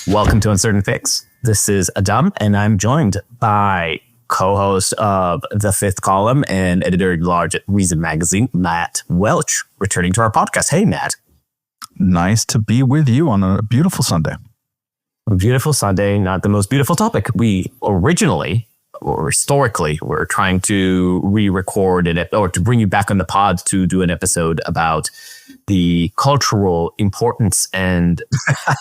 Welcome to Uncertain Fix. This is Adam, and I'm joined by co-host of The Fifth Column and editor-at-large at Reason Magazine, Matt Welch, returning to our podcast. Hey, Matt. Nice to be with you on a beautiful Sunday. A beautiful Sunday, not the most beautiful topic. We originally, or historically, were trying to re-record it, or to bring you back on the pod to do an episode about the cultural importance and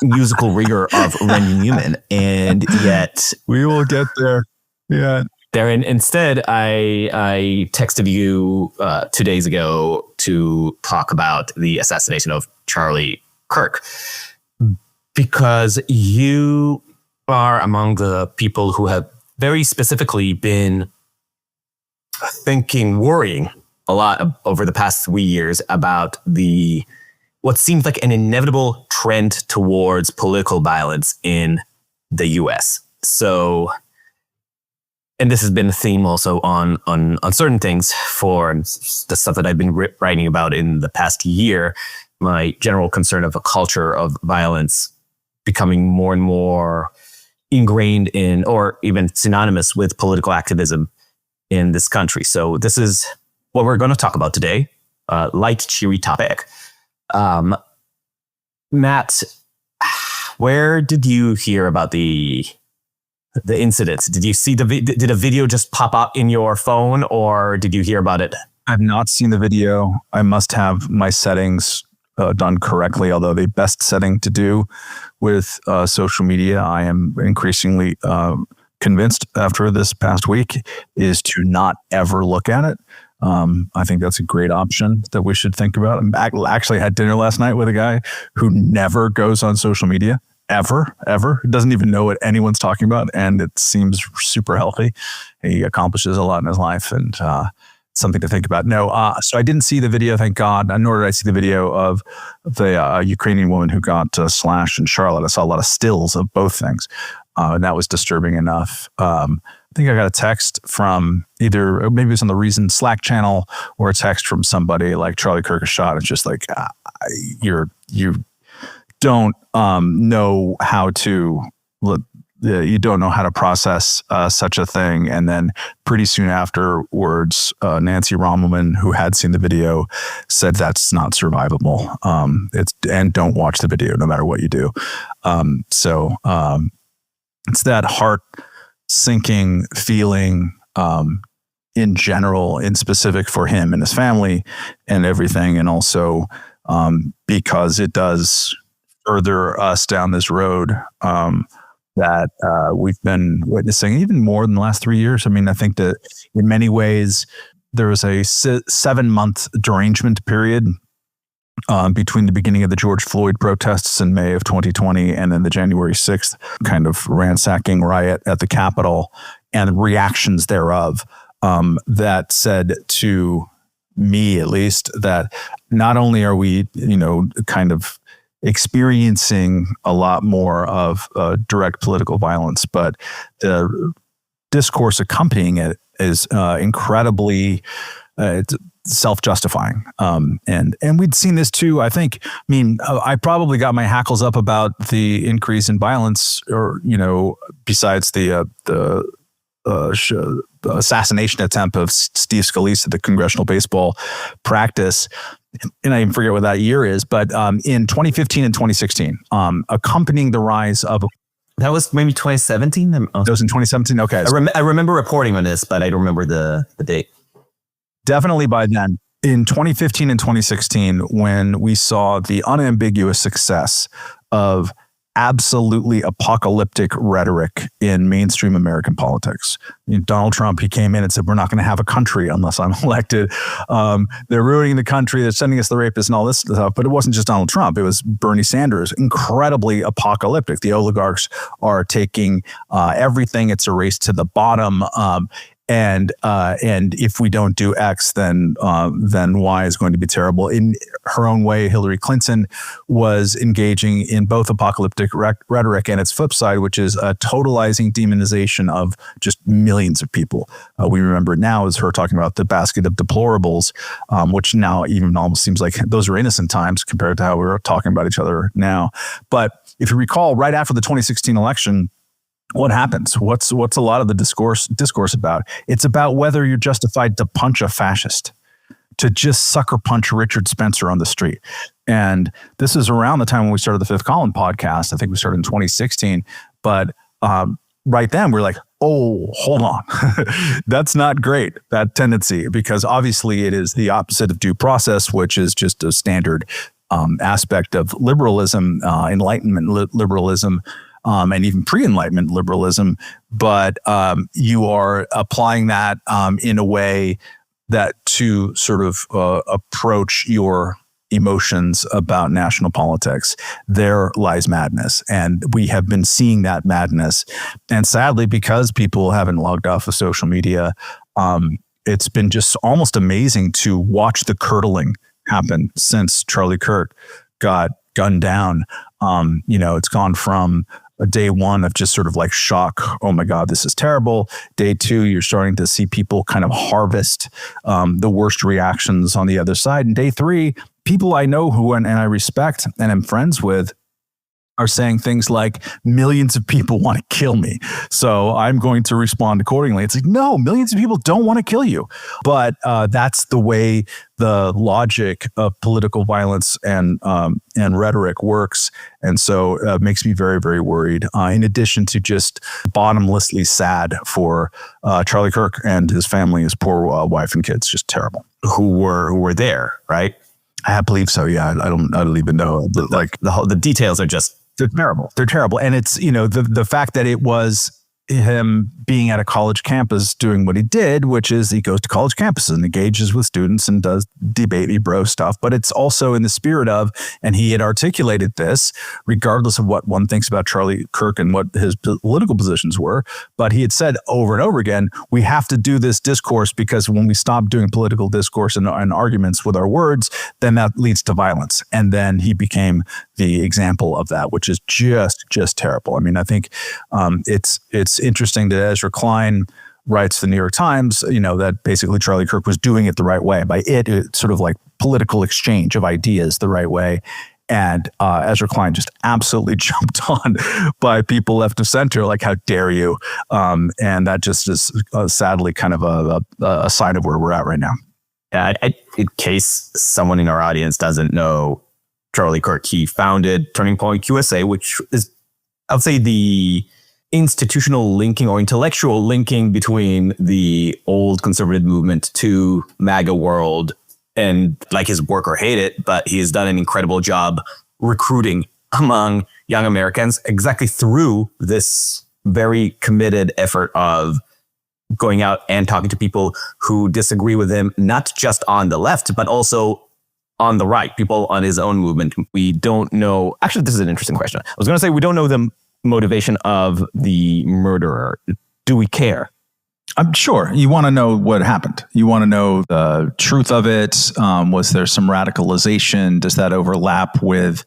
musical rigor of Randy Newman. And yet... We will get there. Yeah. Instead, I texted you 2 days ago to talk about the assassination of Charlie Kirk, because you are among the people who have very specifically been worrying a lot over the past 3 years about what seems like an inevitable trend towards political violence in the U.S. So, and this has been a theme also on certain things for the stuff that I've been writing about in the past year, my general concern of a culture of violence becoming more and more ingrained in, or even synonymous with, political activism in this country. So this is what we're going to talk about today. Light, cheery topic. Matt, where did you hear about the incidents? Did you see did a video just pop up in your phone, or did you hear about it? I've not seen the video. I must have my settings done correctly, although the best setting to do with social media, I am increasingly convinced after this past week, is to not ever look at it. I think that's a great option that we should think about. I actually had dinner last night with a guy who never goes on social media, ever, doesn't even know what anyone's talking about. And it seems super healthy. He accomplishes a lot in his life, and something to think about. No, so I didn't see the video, thank God, nor did I see the video of the Ukrainian woman who got slashed in Charlotte. I saw a lot of stills of both things, and that was disturbing enough. I think I got a text from either, maybe it was on the Reason Slack channel, or a text from somebody like, Charlie Kirk is shot. It's just like, you don't know how to... You don't know how to process such a thing. And then pretty soon afterwards, Nancy Rommelman, who had seen the video, said that's not survivable. And don't watch the video no matter what you do. So it's that heart-sinking feeling in general, in specific for him and his family and everything. And also because it does further us down this road that we've been witnessing even more than the last 3 years. I mean, I think that in many ways there was a 7-month derangement period between the beginning of the George Floyd protests in May of 2020 and then the January 6th kind of ransacking riot at the Capitol and reactions thereof, that said to me, at least, that not only are we, kind of experiencing a lot more of direct political violence, but the discourse accompanying it is incredibly self-justifying. And we'd seen this too, I think. I mean, I probably got my hackles up about the increase in violence, or, besides the assassination attempt of Steve Scalise at the Congressional Baseball Practice. And I even forget what that year is, but in 2015 and 2016, accompanying the rise of... That was maybe 2017? That was in 2017? Okay. I remember reporting on this, but I don't remember the date. Definitely by then. In 2015 and 2016, when we saw the unambiguous success of absolutely apocalyptic rhetoric in mainstream American politics. Donald Trump, he came in and said, we're not going to have a country unless I'm elected. They're ruining the country. They're sending us the rapists and all this stuff. But it wasn't just Donald Trump. It was Bernie Sanders, incredibly apocalyptic. The oligarchs are taking everything. It's a race to the bottom. And if we don't do X, then Y is going to be terrible. In her own way, Hillary Clinton was engaging in both apocalyptic rhetoric and its flip side, which is a totalizing demonization of just millions of people. We remember it now as her talking about the basket of deplorables, which now even almost seems like those are innocent times compared to how we're talking about each other now. But if you recall, right after the 2016 election, what happens? What's a lot of the discourse about? It's about whether you're justified to punch a fascist, to just sucker punch Richard Spencer on the street. And this is around the time when we started the Fifth Column podcast. I think we started in 2016. But right then we're like, oh, hold on. That's not great, that tendency, because obviously it is the opposite of due process, which is just a standard aspect of liberalism, Enlightenment liberalism, and even pre-Enlightenment liberalism, but you are applying that in a way that to sort of approach your emotions about national politics. There lies madness. And we have been seeing that madness. And sadly, because people haven't logged off of social media, it's been just almost amazing to watch the curdling happen since Charlie Kirk got gunned down. It's gone from a day one of just sort of like shock. Oh my God, this is terrible. Day two, you're starting to see people kind of harvest the worst reactions on the other side. And day three, people I know who and I respect and am friends with are saying things like, millions of people want to kill me, so I'm going to respond accordingly. It's like, no, millions of people don't want to kill you. But that's the way the logic of political violence and rhetoric works. And so it makes me very, very worried, in addition to just bottomlessly sad for Charlie Kirk and his family, his poor wife and kids. Just terrible. Who were there, right? I believe so. Yeah, I don't even know. Like the details are just, they're terrible. They're terrible. And it's, the fact that it was him being at a college campus doing what he did, which is he goes to college campuses and engages with students and does debate me bro stuff. But it's also in the spirit of, and he had articulated this regardless of what one thinks about Charlie Kirk and what his political positions were. But he had said over and over again, we have to do this discourse because when we stop doing political discourse and arguments with our words, then that leads to violence. And then he became the example of that, which is just terrible. I mean, I think it's interesting that Ezra Klein writes the New York Times, that basically Charlie Kirk was doing it the right way. By it's sort of like political exchange of ideas the right way. And Ezra Klein just absolutely jumped on by people left of center, like, how dare you? And that just is sadly kind of a sign of where we're at right now. Yeah, in case someone in our audience doesn't know Charlie Kirk, he founded Turning Point USA, which is, I would say, the institutional linking or intellectual linking between the old conservative movement to MAGA world. And like his work or hate it, but he has done an incredible job recruiting among young Americans exactly through this very committed effort of going out and talking to people who disagree with him, not just on the left, but also on the right, people on his own movement. We don't know. Actually, this is an interesting question. I was going to say we don't know the motivation of the murderer. Do we care? I'm sure you want to know what happened. You want to know the truth of it. Was there some radicalization? Does that overlap with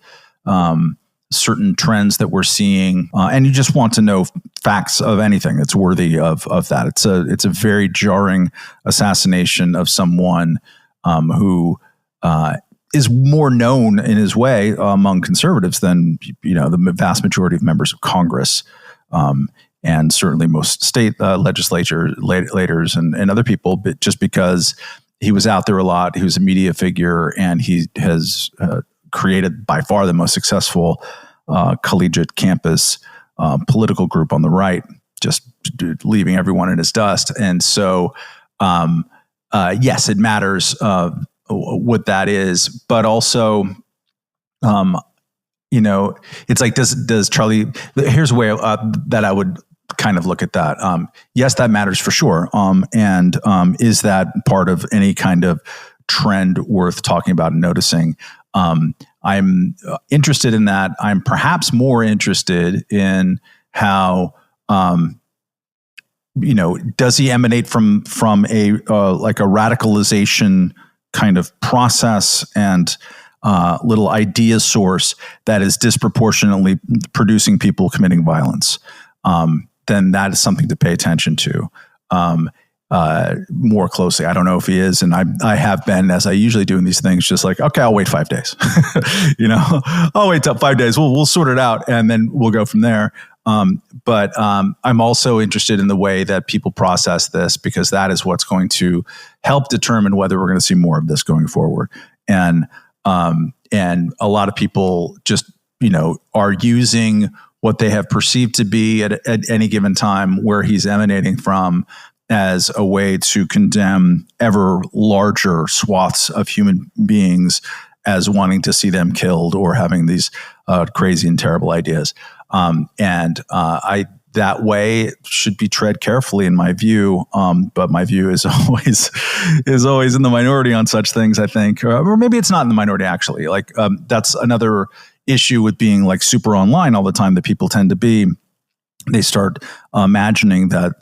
certain trends that we're seeing? And you just want to know facts of anything that's worthy of that. It's a very jarring assassination of someone who is more known in his way among conservatives than the vast majority of members of Congress. And certainly most state legislators and other people, but just because he was out there a lot, he was a media figure, and he has created by far the most successful collegiate campus political group on the right, just leaving everyone in his dust. And so, yes, it matters what that is, but also, it's like, does Charlie? Here's a way that I would kind of look at that. Yes, that matters for sure. And is that part of any kind of trend worth talking about and noticing? I'm interested in that. I'm perhaps more interested in how does he emanate from a like a radicalization kind of process and little idea source that is disproportionately producing people committing violence? Then that is something to pay attention to more closely. I don't know if he is, and I have been, as I usually do in these things, just like, okay, I'll wait 5 days. I'll wait till 5 days. We'll sort it out, and then we'll go from there. But I'm also interested in the way that people process this, because that is what's going to help determine whether we're going to see more of this going forward. And a lot of people just, are using what they have perceived to be at any given time where he's emanating from as a way to condemn ever larger swaths of human beings as wanting to see them killed or having these crazy and terrible ideas. That way should be tread carefully in my view. But my view is always in the minority on such things, I think, or maybe it's not in the minority actually. Like, that's another issue with being like super online all the time that people tend to be. They start imagining that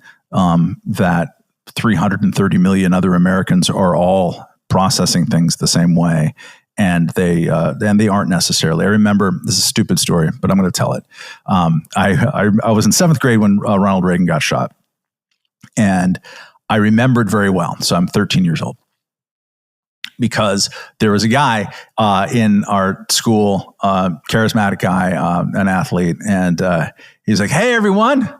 330 million other Americans are all processing things the same way. And they aren't necessarily. I remember, this is a stupid story, but I'm going to tell it. I was in 7th grade when Ronald Reagan got shot, and I remembered very well. So I'm 13 years old, because there was a guy in our school, charismatic guy, an athlete, and he's like, "Hey, everyone,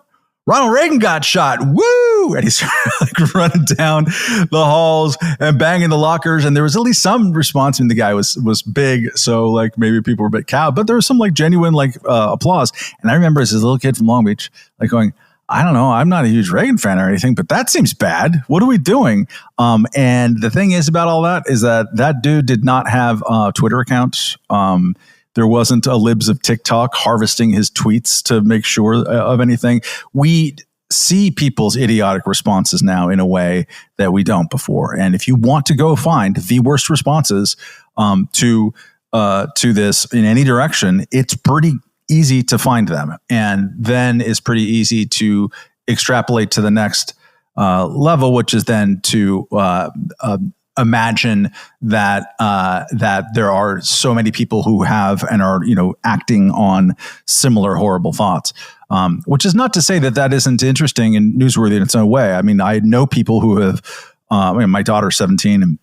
Ronald Reagan got shot. Woo!" And he's like running down the halls and banging the lockers. And there was at least some response. And the guy was big. So like maybe people were a bit cowed, but there was some like genuine applause. And I remember as a little kid from Long Beach, like going, I don't know, I'm not a huge Reagan fan or anything, but that seems bad. What are we doing? And the thing is about all that is that dude did not have a Twitter account. There wasn't a libs of TikTok harvesting his tweets to make sure of anything. We see people's idiotic responses now in a way that we don't before. And if you want to go find the worst responses to this in any direction, it's pretty easy to find them. And then it's pretty easy to extrapolate to the next level, which is then to imagine that there are so many people who have and are acting on similar horrible thoughts, which is not to say that isn't interesting and newsworthy in its own way. I mean, I know people who have my daughter's 17 and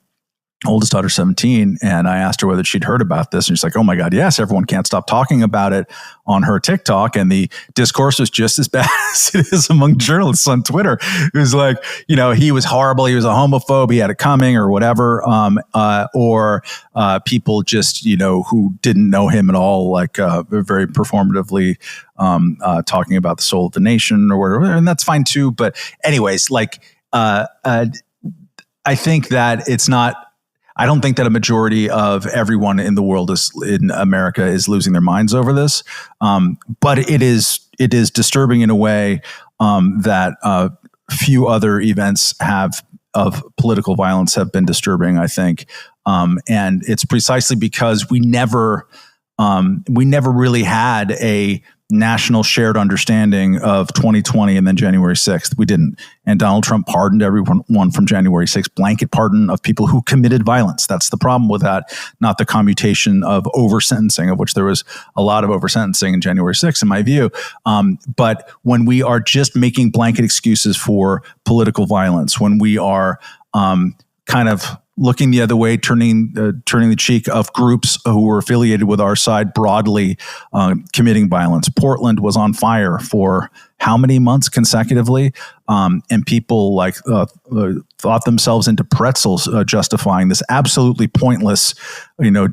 oldest daughter's 17, and I asked her whether she'd heard about this, and she's like, "Oh my God, yes, everyone can't stop talking about it on her TikTok." And the discourse was just as bad as it is among journalists on Twitter. It was like, he was horrible, he was a homophobe, he had it coming, or whatever, or people just, who didn't know him at all, like very performatively talking about the soul of the nation or whatever, and that's fine too. But anyways, I think that it's not. I don't think that a majority of everyone in the world in America is losing their minds over this. But it is disturbing in a way that few other events of political violence have been disturbing, I think. And it's precisely because we never really had a national shared understanding of 2020 and then January 6th. We didn't. And Donald Trump pardoned everyone from January 6th, blanket pardon of people who committed violence. That's the problem with that, not the commutation of over-sentencing, of which there was a lot of over-sentencing in January 6th, in my view. But when we are just making blanket excuses for political violence, when we are kind of looking the other way, turning the cheek of groups who were affiliated with our side broadly, committing violence. Portland was on fire for how many months consecutively? And people thought themselves into pretzels, justifying this absolutely pointless,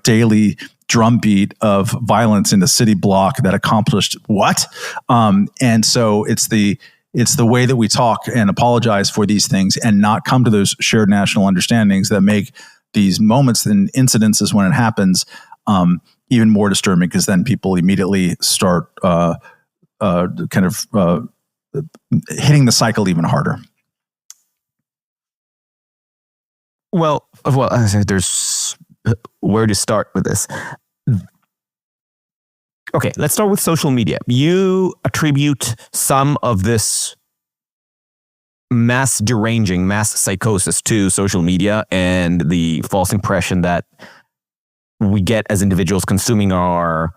daily drumbeat of violence in the city block that accomplished what? And so it's the way that we talk and apologize for these things and not come to those shared national understandings that make these moments and incidences when it happens even more disturbing, because then people immediately start kind of hitting the cycle even harder. Well, I said there's where to start with this. Okay, let's start with social media. You attribute some of this mass deranging, mass psychosis to social media and the false impression that we get as individuals consuming our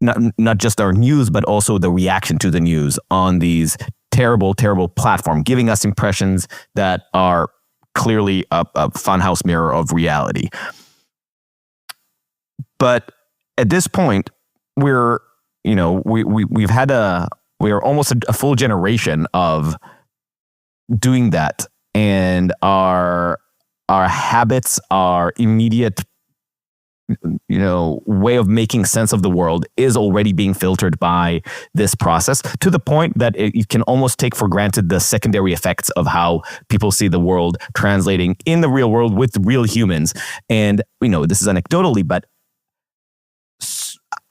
not just our news, but also the reaction to the news on these terrible, terrible platform, giving us impressions that are clearly a funhouse mirror of reality. But at this point, we're almost a full generation of doing that, and our habits, our immediate way of making sense of the world is already being filtered by this process, to the point that you can almost take for granted the secondary effects of how people see the world translating in the real world with real humans. And this is anecdotally, but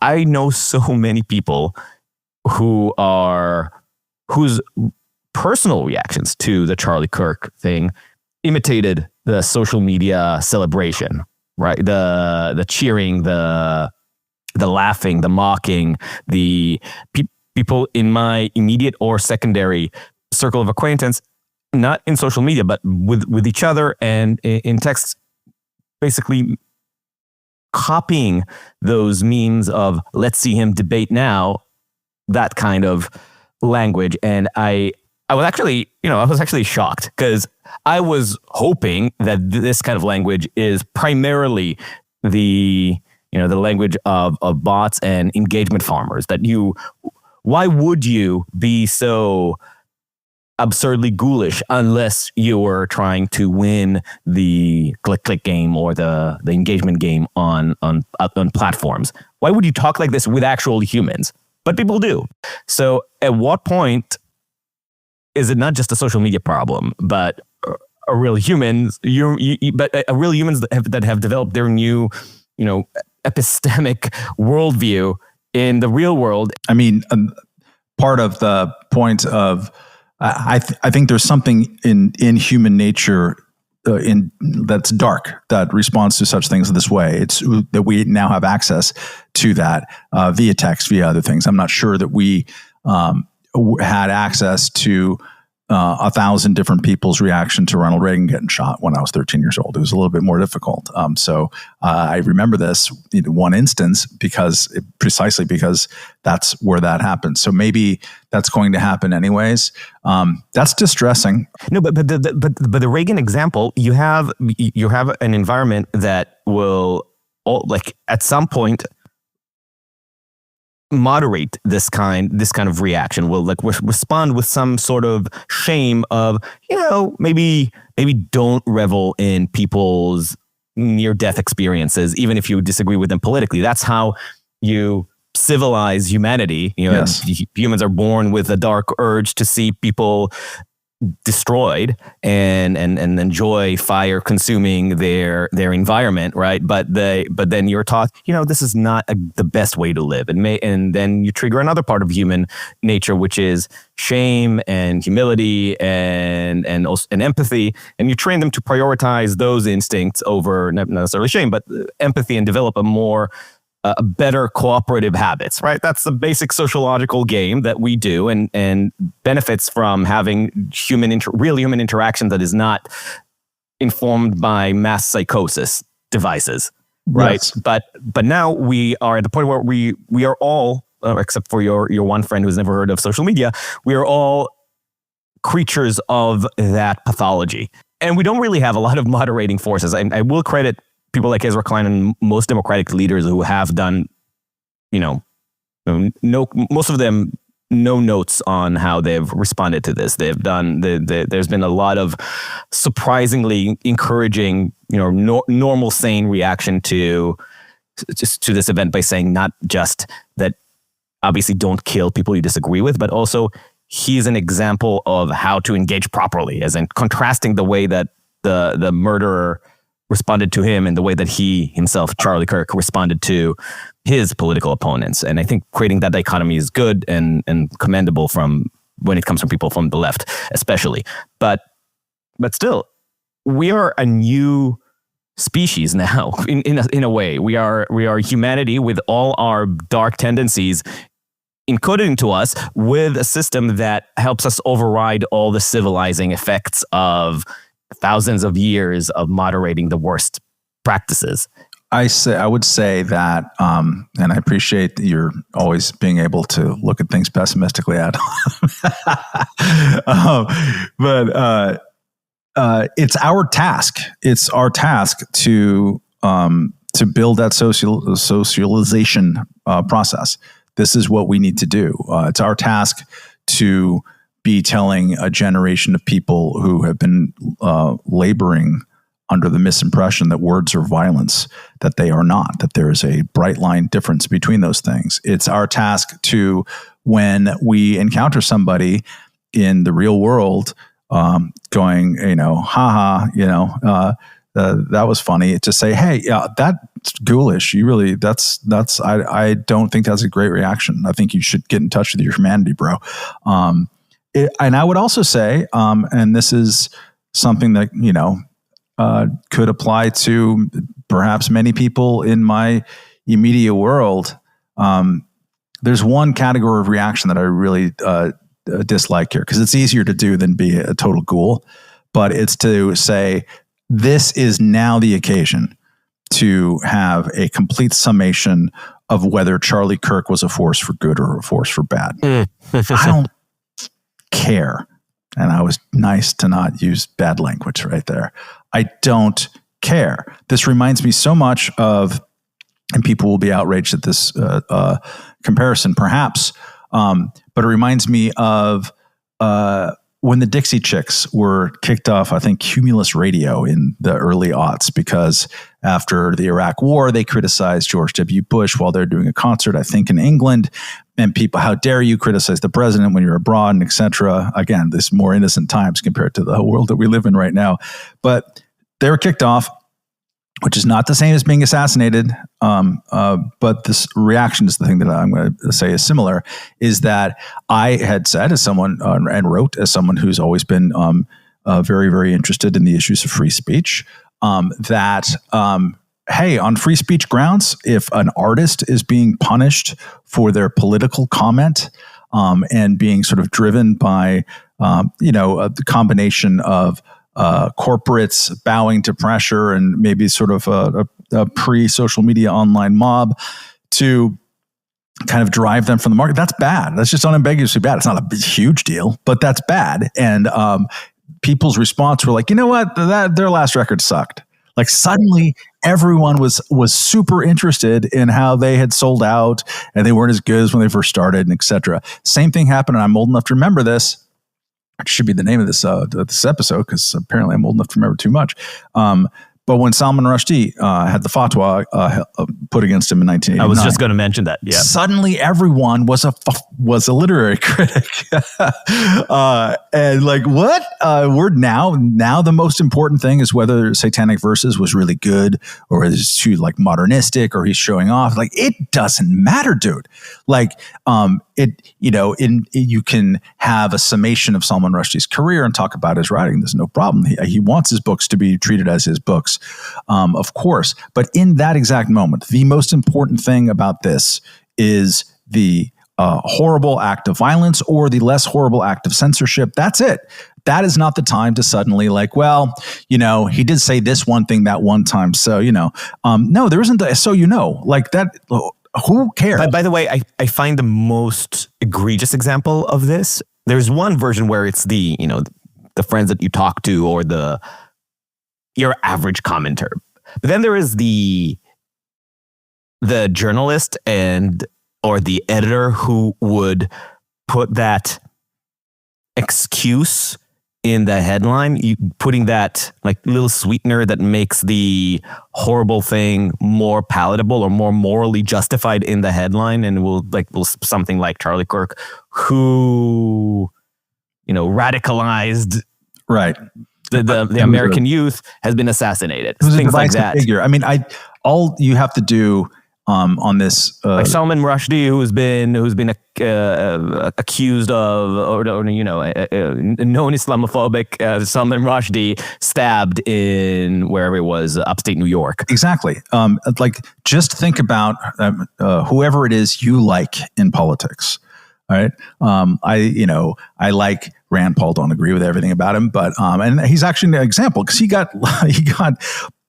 I know so many people whose personal reactions to the Charlie Kirk thing imitated the social media celebration. Right, the cheering, the laughing, the mocking, the people in my immediate or secondary circle of acquaintance, not in social media, but with each other and in text, basically copying those memes of "let's see him debate now," that kind of language. And I was actually shocked, because I was hoping that this kind of language is primarily the language of bots and engagement farmers. Why would you be so absurdly ghoulish unless you were trying to win the click game or the engagement game on platforms? Why would you talk like this with actual humans? But people do. So at what point is it not just a social media problem, but a real humans? But a real humans that have developed their new, epistemic worldview in the real world. I mean, part of the point of I think there's something in human nature that's dark, that responds to such things this way. It's that we now have access to that via text, via other things. I'm not sure that we had access to 1,000 different people's reaction to Ronald Reagan getting shot when I was 13 years old. It was a little bit more difficult. So I remember this one instance precisely because that's where that happened. So maybe that's going to happen anyways. That's distressing. No, but the Reagan example, you have an environment that will at some point moderate this kind of reaction, will respond with some sort of shame of, maybe don't revel in people's near-death experiences, even if you disagree with them politically. That's how you civilize humanity. Yes. Humans are born with a dark urge to see people destroyed and enjoy fire consuming their environment, right? But then you're taught, this is not the best way to live, and then you trigger another part of human nature, which is shame and humility and empathy, and you train them to prioritize those instincts over not necessarily shame, but empathy, and develop a better cooperative habits, right? That's the basic sociological game that we do, and benefits from having real human interaction that is not informed by mass psychosis devices, right? Yes. But now we are at the point where we are all, except for your one friend who's never heard of social media, we are all creatures of that pathology, and we don't really have a lot of moderating forces. I will credit people like Ezra Klein and most Democratic leaders who have done, most of them, no notes on how they've responded to this. They've done, there's been a lot of surprisingly encouraging, normal, sane reaction to this event by saying not just that obviously don't kill people you disagree with, but also he's an example of how to engage properly, as in contrasting the way that the murderer responded to him and the way that he himself, Charlie Kirk, responded to his political opponents. And I think creating that dichotomy is good and commendable when it comes from people from the left, especially. But still, we are a new species now. In a way, we are humanity with all our dark tendencies encoded into us with a system that helps us override all the civilizing effects of thousands of years of moderating the worst practices. I would say that, and I appreciate that you're always being able to look at things pessimistically, Adam. But it's our task. It's our task to build that socialization process. This is what we need to do. It's our task to be telling a generation of people who have been laboring under the misimpression that words are violence, that they are not, that there is a bright line difference between those things. It's our task to, when we encounter somebody in the real world going, haha, that was funny, to say, hey, yeah, that's ghoulish. You really, I don't think that's a great reaction. I think you should get in touch with your humanity, bro. And I would also say, and this is something that, could apply to perhaps many people in my immediate world. There's one category of reaction that I really dislike here, because it's easier to do than be a total ghoul. But it's to say, this is now the occasion to have a complete summation of whether Charlie Kirk was a force for good or a force for bad. I don't care. And I was nice to not use bad language right there. I don't care. This reminds me so much of, and people will be outraged at this comparison perhaps, but it reminds me of when the Dixie Chicks were kicked off, I think, Cumulus Radio in the early aughts, because after the Iraq War, they criticized George W. Bush while they're doing a concert, I think, in England. And people, how dare you criticize the president when you're abroad, and et cetera. Again, this more innocent times compared to the world that we live in right now. But they were kicked off, which is not the same as being assassinated. But this reaction is the thing that I'm going to say is similar, is that I had said as someone and wrote as someone who's always been very, very interested in the issues of free speech, that hey, on free speech grounds, if an artist is being punished for their political comment and being sort of driven by, the combination of corporates bowing to pressure and maybe sort of a pre-social media online mob to kind of drive them from the market, that's bad. That's just unambiguously bad. It's not a huge deal, but that's bad. And people's response were like, you know what, their last record sucked. Like suddenly everyone was super interested in how they had sold out and they weren't as good as when they first started, and et cetera. Same thing happened, and I'm old enough to remember this. It should be the name of this episode, because apparently I'm old enough to remember too much. But when Salman Rushdie had the fatwa put against him in 1989, I was just going to mention that. Yeah, suddenly everyone was a literary critic, and like, what? We're now the most important thing is whether Satanic Verses was really good or is too like modernistic or he's showing off. Like, it doesn't matter, dude. Like, you can have a summation of Salman Rushdie's career and talk about his writing. There's no problem. He wants his books to be treated as his books, of course. But in that exact moment, the most important thing about this is the horrible act of violence or the less horrible act of censorship. That's it. That is not the time to suddenly like, well, he did say this one thing that one time. So, no, there isn't. Like that. Who cares? By the way, I find the most egregious example of this. There's one version where it's the friends that you talk to or your average commenter. But then there is the journalist or the editor who would put that excuse in the headline, putting that like little sweetener that makes the horrible thing more palatable or more morally justified in the headline, and will something like Charlie Kirk, who radicalized right the American youth, has been assaccused. Things like that. Figure. I mean, all you have to do on this, like Salman Rushdie, who's been accused of, or known Islamophobic, Salman Rushdie stabbed in wherever it was, upstate New York. Exactly. Like, just think about whoever it is you like in politics. All right. I like Rand Paul, don't agree with everything about him, but, and he's actually an example because he got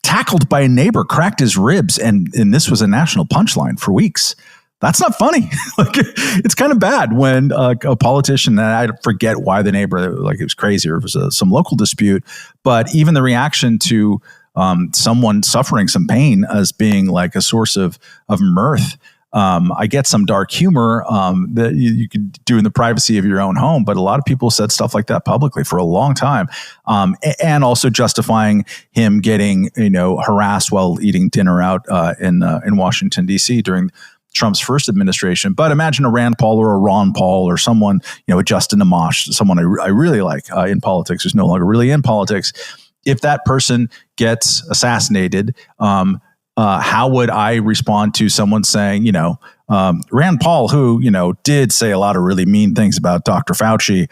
tackled by a neighbor, cracked his ribs. And this was a national punchline for weeks. That's not funny. It's kind of bad when a politician, and I forget why the neighbor, it was crazy or it was some local dispute, but even the reaction to someone suffering some pain as being like a source of mirth. I get some dark humor that you could do in the privacy of your own home, but a lot of people said stuff like that publicly for a long time, and also justifying him getting harassed while eating dinner out in Washington D.C. during Trump's first administration. But imagine a Rand Paul or a Ron Paul or someone, a Justin Amash, someone I really like in politics, who's no longer really in politics. If that person gets assassinated, how would I respond to someone saying, Rand Paul, who, did say a lot of really mean things about Dr. Fauci,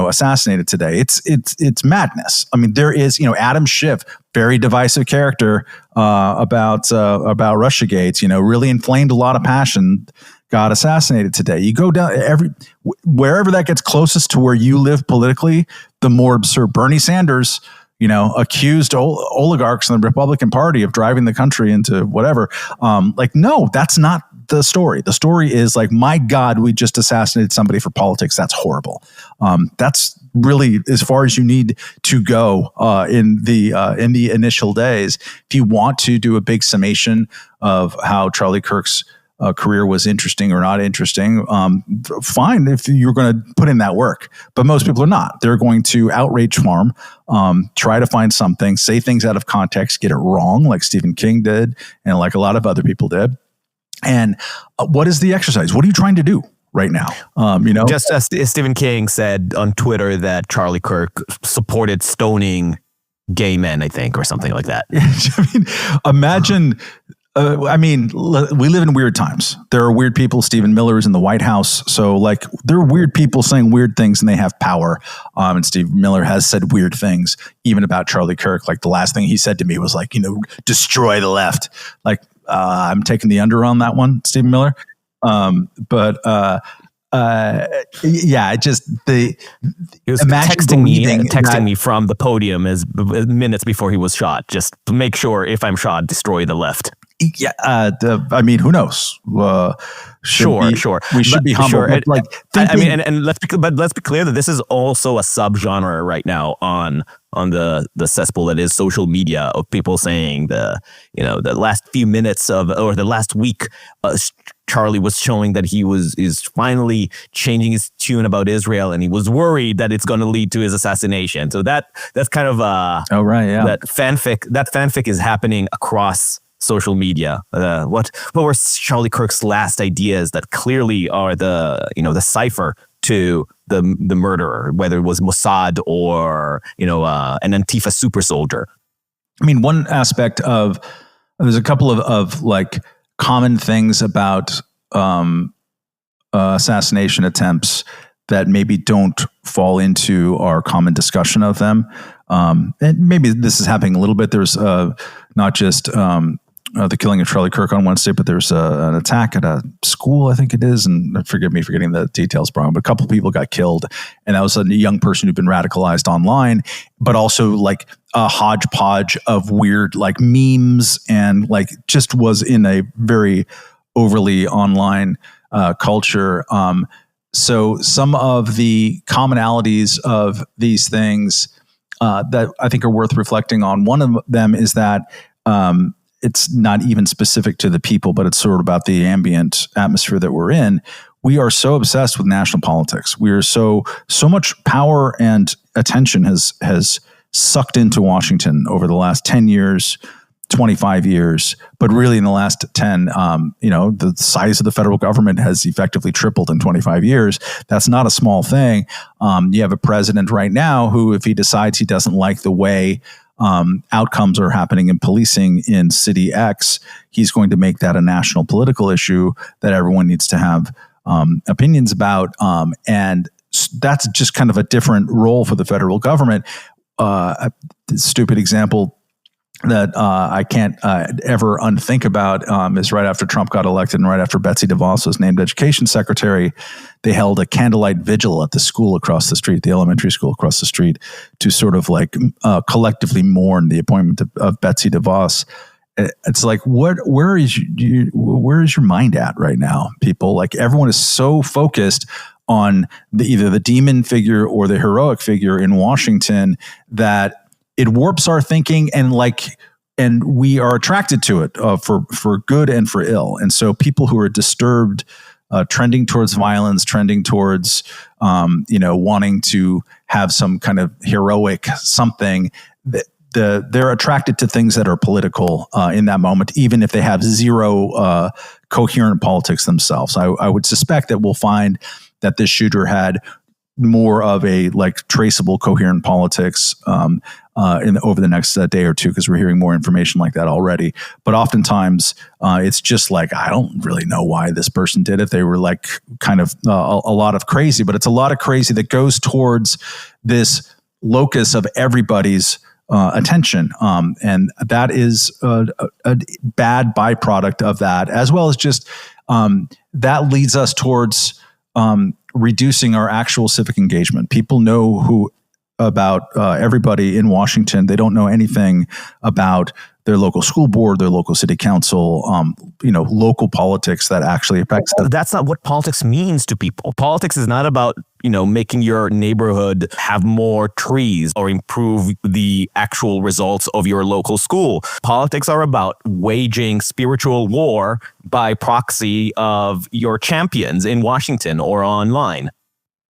assassinated today? It's madness. I mean, there is, Adam Schiff, very divisive character about Russiagate, really inflamed a lot of passion, got assassinated today. You go down wherever that gets closest to where you live politically, the more absurd. Bernie Sanders, accused oligarchs in the Republican Party of driving the country into whatever. No, that's not the story. The story is my God, we just assassinated somebody for politics. That's horrible. That's really as far as you need to go in the initial days. If you want to do a big summation of how Charlie Kirk's career was interesting or not interesting, fine if you're going to put in that work. But most people are not. They're going to outrage farm, try to find something, say things out of context, get it wrong, like Stephen King did, and like a lot of other people did. And what is the exercise? What are you trying to do right now? Just as Stephen King said on Twitter that Charlie Kirk supported stoning gay men, I think, or something like that. Imagine. We live in weird times. There are weird people. Stephen Miller is in the White House. So there are weird people saying weird things and they have power. And Steve Miller has said weird things, even about Charlie Kirk. The last thing he said to me was destroy the left. I'm taking the under on that one, Stephen Miller. He was texting me from the podium as minutes before he was shot. Just to make sure if I'm shot, destroy the left. Yeah, who knows? Sure. We should be humble. Sure. And let's be clear that this is also a subgenre right now on the cesspool that is social media, of people saying the last few minutes or the last week, Charlie was showing that he is finally changing his tune about Israel, and he was worried that it's going to lead to his assassination. So that's kind of that fanfic is happening across social media. What were Charlie Kirk's last ideas that clearly are the cipher to the murderer, whether it was Mossad or an Antifa super soldier? One aspect of there's a couple of common things about assassination attempts that maybe don't fall into our common discussion of them. And maybe this is happening a little bit. There's not just the killing of Charlie Kirk on Wednesday, but there's an attack at a school, I think it is, and forgive me for getting the details wrong, but a couple of people got killed, and that was a young person who'd been radicalized online, but also a hodgepodge of weird memes and just was in a very overly online culture. So some of the commonalities of these things that I think are worth reflecting on. One of them is that it's not even specific to the people, but it's sort of about the ambient atmosphere that we're in. We are so obsessed with national politics. We are so much power and attention has sucked into Washington over the last 10 years, 25 years, but really in the last 10, the size of the federal government has effectively tripled in 25 years. That's not a small thing. You have a president right now who, if he decides he doesn't like the way outcomes are happening in policing in city X, he's going to make that a national political issue that everyone needs to have opinions about. And that's just kind of a different role for the federal government. A stupid example, that I can't ever unthink about is right after Trump got elected and right after Betsy DeVos was named education secretary, they held a candlelight vigil at the school across the street, the elementary school across the street, to sort of like collectively mourn the appointment of Betsy DeVos. It's like, where is your mind at right now, people? Like, everyone is so focused on either the demon figure or the heroic figure in Washington that it warps our thinking, and we are attracted to it for good and for ill. And so people who are disturbed, trending towards violence, trending towards, wanting to have some kind of heroic something, they're attracted to things that are political in that moment, even if they have zero coherent politics themselves. I would suspect that we'll find that this shooter had more of a traceable, coherent politics over the next day or two, because we're hearing more information like that already. But oftentimes it's just like, I don't really know why this person did it. They were kind of a lot of crazy, but it's a lot of crazy that goes towards this locus of everybody's attention. And that is a bad byproduct of that, as well as just that leads us towards reducing our actual civic engagement. People know about everybody in Washington. They don't know anything about their local school board, their local city council, local politics that actually affects them. That's not what politics means to people. Politics is not about, making your neighborhood have more trees or improve the actual results of your local school. Politics are about waging spiritual war by proxy of your champions in Washington or online.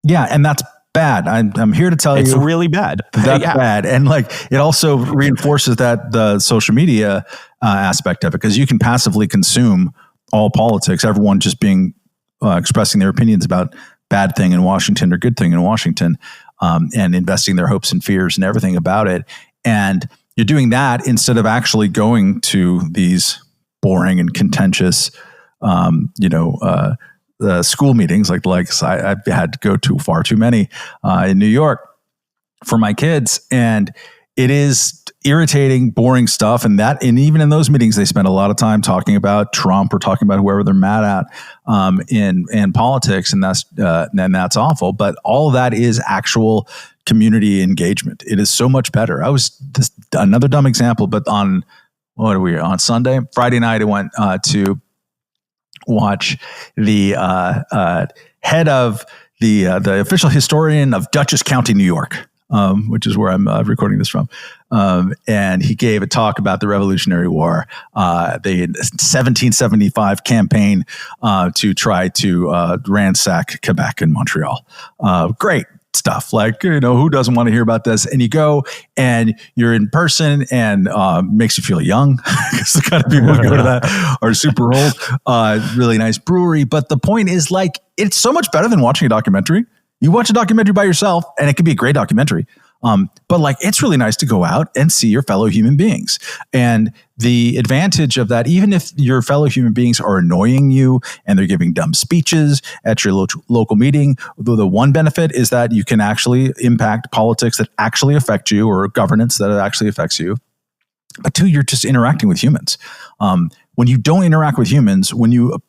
Yeah, and that's bad. I'm here to tell you it's really bad. That's bad. And it also reinforces the social media aspect of it, because you can passively consume all politics, everyone just being expressing their opinions about bad thing in Washington or good thing in Washington, and investing their hopes and fears and everything about it. And you're doing that instead of actually going to these boring and contentious, school meetings like I've had to go to far too many in New York for my kids, and it is irritating, boring stuff. And even in those meetings, they spend a lot of time talking about Trump or talking about whoever they're mad at in politics, and that's awful. But all of that is actual community engagement. It is so much better. Another dumb example, but on Friday night, I went to watch the head of the official historian of Dutchess County, New York, which is where I'm recording this from. And he gave a talk about the Revolutionary War, the 1775 campaign to try to ransack Quebec and Montreal. Great stuff. Who doesn't want to hear about this? And you go and you're in person, and makes you feel young, because the kind of people who go to that are super old. Really nice brewery. But the point is, it's so much better than watching a documentary. You watch a documentary by yourself, and it can be a great documentary. But it's really nice to go out and see your fellow human beings. And the advantage of that, even if your fellow human beings are annoying you and they're giving dumb speeches at your local meeting, the one benefit is that you can actually impact politics that actually affect you, or governance that actually affects you. But two, you're just interacting with humans. When you don't interact with humans, when you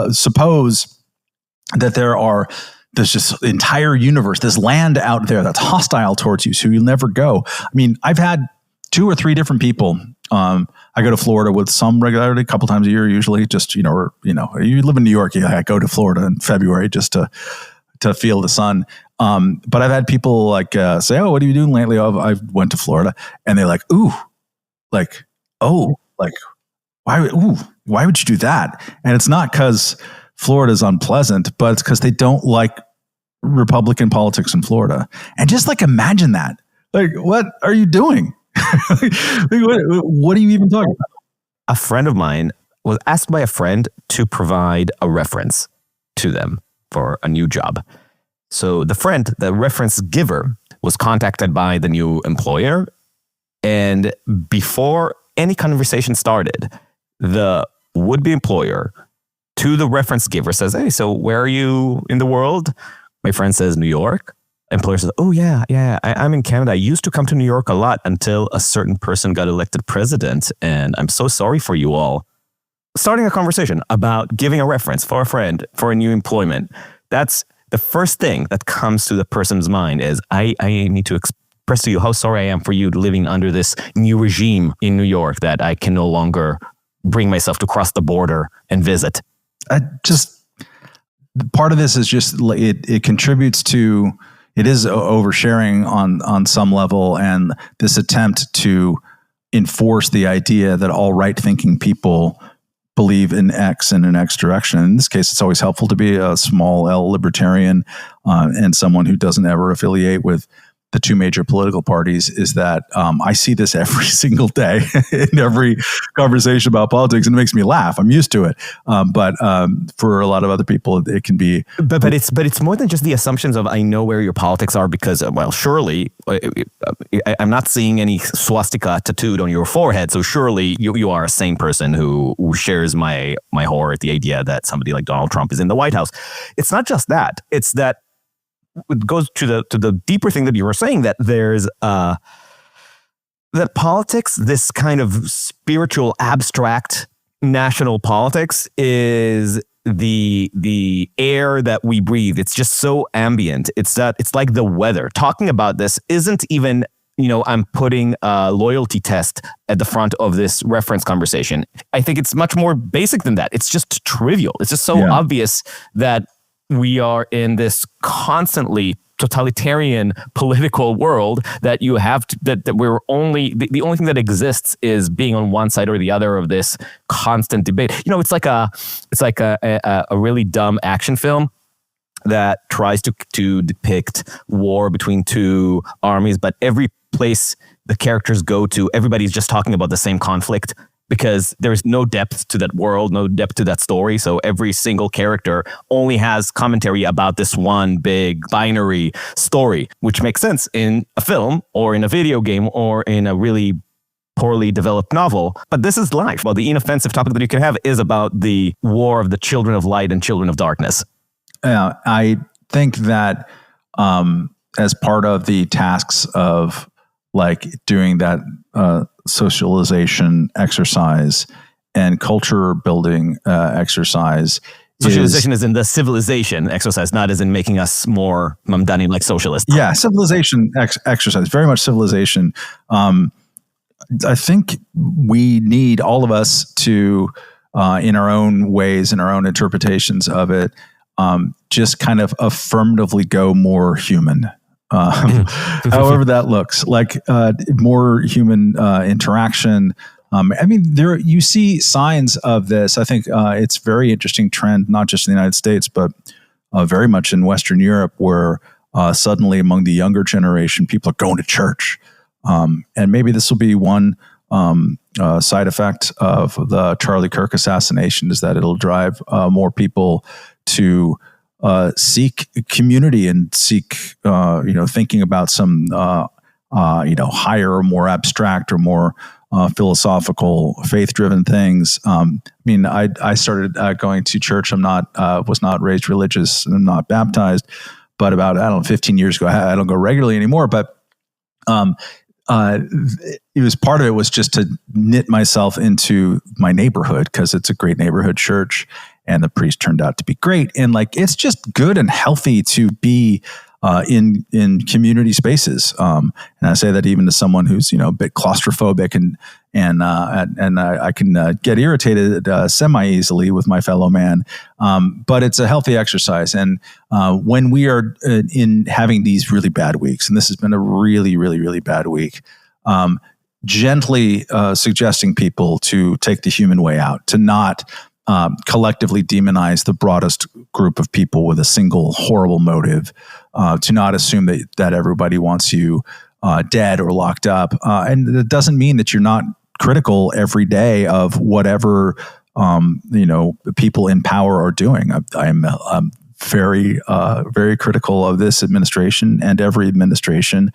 suppose that there's this entire universe, this land out there that's hostile towards you, so you'll never go. I mean, I've had 2 or 3 different people. I go to Florida with some regularity, a couple times a year, usually. Just you live in New York, I go to Florida in February just to feel the sun. But I've had people say, "Oh, what are you doing lately?" Oh, I went to Florida, and they're like, "Ooh, why would you do that?" And it's not because Florida is unpleasant, but it's because they don't like Republican politics in Florida. And just imagine that. What are you doing? What are you even talking about? A friend of mine was asked by a friend to provide a reference to them for a new job. So the reference giver, was contacted by the new employer. And before any conversation started, the would-be employer to the reference giver says, "Hey, so where are you in the world?" My friend says, "New York." employer says, oh yeah, I'm in Canada. I used to come to New York a lot until a certain person got elected president, and I'm so sorry for you all. Starting a conversation about giving a reference for a friend for a new employment, that's the first thing that comes to the person's mind is, I need to express to you how sorry I am for you living under this new regime in New York that I can no longer bring myself to cross the border and visit. Part of this is just, it contributes to, it is oversharing on some level, and this attempt to enforce the idea that all right-thinking people believe in X in an X direction. In this case, it's always helpful to be a small L libertarian and someone who doesn't ever affiliate with the two major political parties, is that I see this every single day in every conversation about politics, and it makes me laugh. I'm used to it. But for a lot of other people, it can be. But it's more than just the assumptions of, I know where your politics are because, well, surely I'm not seeing any swastika tattooed on your forehead. So surely you are a sane person who shares my horror at the idea that somebody like Donald Trump is in the White House. It's not just that. It's that it goes to the deeper thing that you were saying, that there's that politics, this kind of spiritual, abstract national politics, is the air that we breathe. It's just so ambient. It's like the weather. Talking about this isn't even, I'm putting a loyalty test at the front of this reference conversation. I think it's much more basic than that. It's just trivial. It's just so obvious that we are in this constantly totalitarian political world that you have to, that we're only, the only thing that exists is being on one side or the other of this constant debate. It's like a really dumb action film that tries to depict war between two armies, but every place the characters go to, everybody's just talking about the same conflict, because there's no depth to that world, no depth to that story. So every single character only has commentary about this one big binary story, which makes sense in a film or in a video game or in a really poorly developed novel. But this is life. Well, the inoffensive topic that you can have is about the war of the children of light and children of darkness. I think that as part of the tasks of doing that socialization exercise and culture building exercise. Socialization is in the civilization exercise, not as in making us more mundane like socialists. Yeah, civilization exercise, very much civilization. I think we need, all of us, to, in our own ways, in our own interpretations of it, just kind of affirmatively go more human. However that looks, more human interaction. There you see signs of this. I think it's a very interesting trend, not just in the United States, but very much in Western Europe, where suddenly among the younger generation, people are going to church. And maybe this will be one side effect of the Charlie Kirk assassination, is that it'll drive more people to seek community and seek, thinking about some, higher or more abstract or more philosophical, faith-driven things. I started going to church. Was not raised religious and I'm not baptized, but about, 15 years ago, I don't go regularly anymore, but it was, part of it was just to knit myself into my neighborhood, because it's a great neighborhood church. And the priest turned out to be great. And it's just good and healthy to be in community spaces. And I say that even to someone who's, a bit claustrophobic and I can get irritated semi easily with my fellow man. But it's a healthy exercise. And when we are in having these really bad weeks, and this has been a really, really, really bad week, gently suggesting people to take the human way out, to not collectively demonize the broadest group of people with a single horrible motive, to not assume that everybody wants you dead or locked up. And it doesn't mean that you're not critical every day of whatever, people in power are doing. I'm very, very critical of this administration and every administration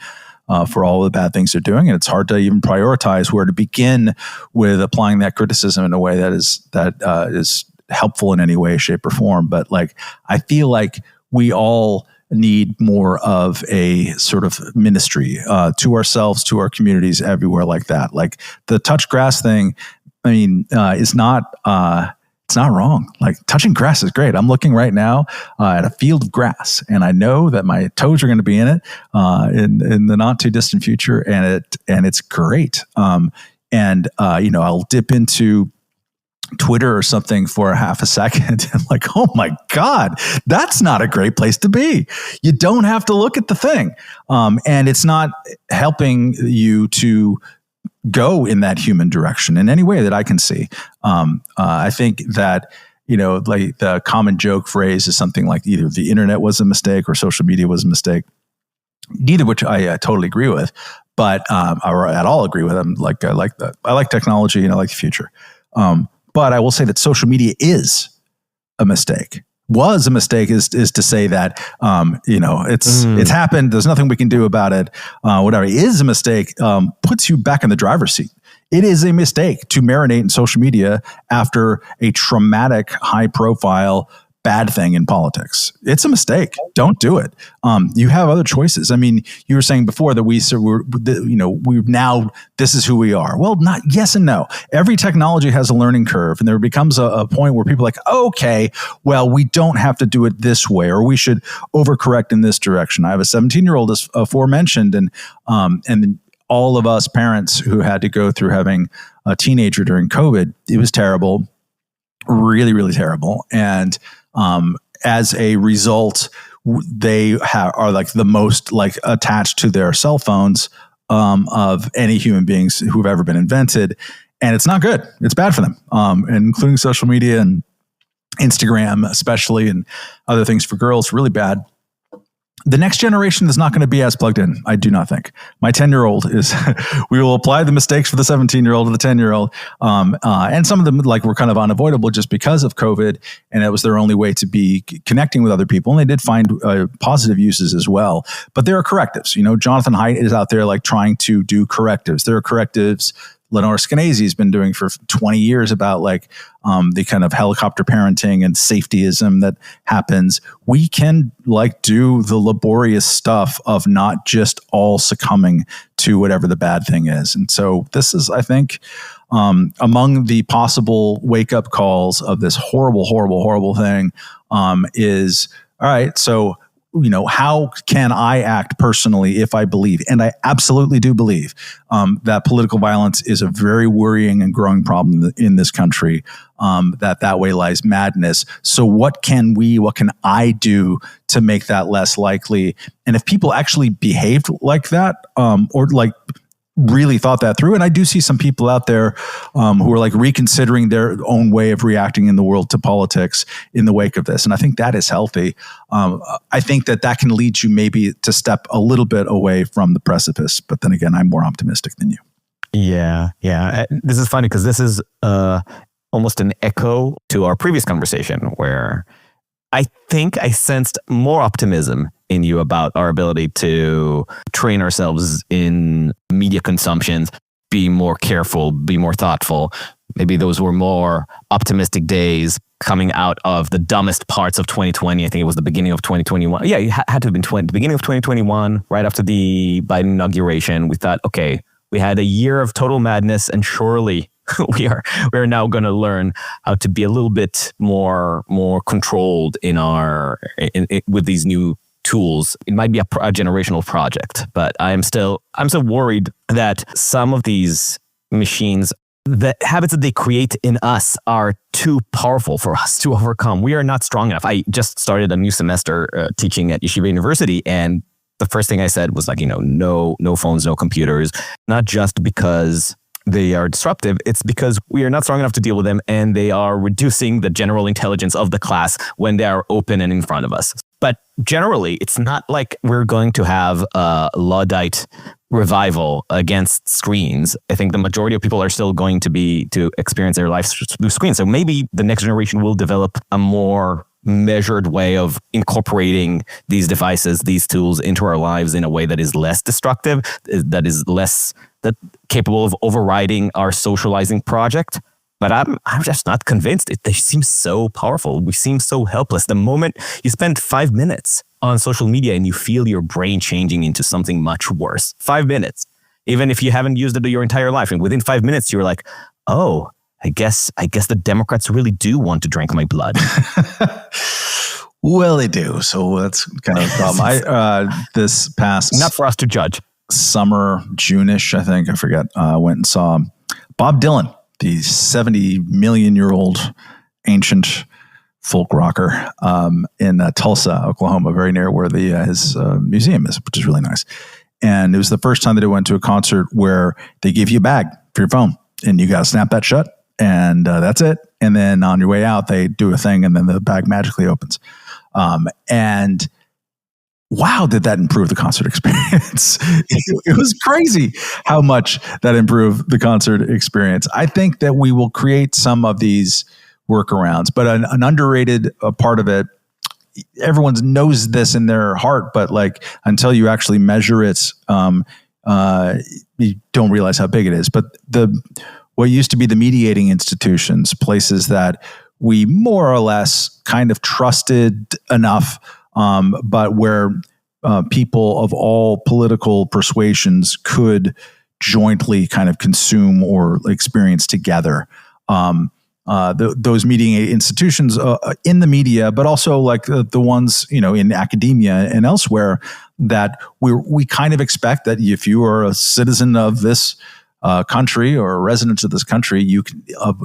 for all the bad things they're doing. And it's hard to even prioritize where to begin with applying that criticism in a way that is helpful in any way, shape, or form. But I feel like we all need more of a sort of ministry to ourselves, to our communities, everywhere like that. Like the touch grass thing, I mean, is not. It's not wrong. Like touching grass is great. I'm looking right now at a field of grass, and I know that my toes are going to be in it in the not too distant future, and it's great. I'll dip into Twitter or something for a half a second and like, oh my God, that's not a great place to be. You don't have to look at the thing. And it's not helping you to go in that human direction in any way that I can see. I think that, like the common joke phrase is something like either the internet was a mistake or social media was a mistake, neither of which I totally agree with, but or at all agree with them. Like I like that. I like technology and I like the future. But I will say that social media is a mistake. Was a mistake is to say that it's happened. There's nothing we can do about it. Whatever is a mistake puts you back in the driver's seat. It is a mistake to marinate in social media after a traumatic, high-profile bad thing in politics. It's a mistake. Don't do it. You have other choices. I mean, you were saying before that we've now, this is who we are. Well, not yes and no. Every technology has a learning curve, and there becomes a point where people are like, okay, well, we don't have to do it this way, or we should overcorrect in this direction. I have a 17-year-old, as aforementioned, and all of us parents who had to go through having a teenager during COVID, it was terrible, really, really terrible. And as a result, they are like the most like attached to their cell phones of any human beings who've ever been invented. And it's not good. It's bad for them, and including social media and Instagram, especially, and other things for girls, really bad. The next generation is not going to be as plugged in, I do not think. My 10-year-old is, we will apply the mistakes for the 17-year-old to the 10-year-old. And some of them were kind of unavoidable just because of COVID, and it was their only way to be connecting with other people. And they did find positive uses as well. But there are correctives. Jonathan Haidt is out there trying to do correctives. There are correctives Lenore Skenazy has been doing for 20 years about the kind of helicopter parenting and safetyism that happens. We can do the laborious stuff of not just all succumbing to whatever the bad thing is. And so this is, I think, among the possible wake up calls of this horrible, horrible, horrible thing is, all right, so how can I act personally if I believe, and I absolutely do believe, that political violence is a very worrying and growing problem in this country, that way lies madness. So what can I do to make that less likely? And if people actually behaved like that, or really thought that through. And I do see some people out there who are reconsidering their own way of reacting in the world to politics in the wake of this. And I think that is healthy. I think that can lead you maybe to step a little bit away from the precipice. But then again, I'm more optimistic than you. Yeah. This is funny because this is almost an echo to our previous conversation where I think I sensed more optimism in you about our ability to train ourselves in media consumptions, be more careful, be more thoughtful. Maybe those were more optimistic days coming out of the dumbest parts of 2020. I think it was the beginning of 2021. Yeah, it had to have been the beginning of 2021, right after the Biden inauguration. We thought, okay, we had a year of total madness, and surely we are now going to learn how to be a little bit more controlled with these new tools. It might be a generational project, but I'm still worried that some of these machines, the habits that they create in us, are too powerful for us to overcome. We are not strong enough. I just started a new semester teaching at Yeshiva University, and the first thing I said was no phones, no computers, not just because they are disruptive. It's because we are not strong enough to deal with them, and they are reducing the general intelligence of the class when they are open and in front of us. But generally, it's not like we're going to have a Luddite revival against screens. I think the majority of people are still going to experience their lives through screens. So maybe the next generation will develop a more measured way of incorporating these devices, these tools into our lives in a way that is less destructive, that is less capable of overriding our socializing project. But I'm just not convinced. They seem so powerful. We seem so helpless. The moment you spend 5 minutes on social media and you feel your brain changing into something much worse. 5 minutes, even if you haven't used it your entire life. And within 5 minutes, you're like, oh, I guess the Democrats really do want to drink my blood. Well, they do. So that's kind of a problem. This past not for us to judge. Summer, June-ish, I think, I forget. Went and saw Bob Dylan, the 70-million-year-old ancient folk rocker in Tulsa, Oklahoma, very near where his museum is, which is really nice. And it was the first time that I went to a concert where they give you a bag for your phone, and you got to snap that shut, and that's it. And then on your way out, they do a thing, and then the bag magically opens. And wow, did that improve the concert experience? It was crazy how much that improved the concert experience. I think that we will create some of these workarounds, but an underrated part of it, everyone knows this in their heart, but like until you actually measure it, you don't realize how big it is. But what used to be the mediating institutions, places that we more or less kind of trusted enough, but where people of all political persuasions could jointly kind of consume or experience together. Those mediating institutions in the media, but also like the ones, in academia and elsewhere, that we kind of expect that if you are a citizen of this country or a resident of this country, you can,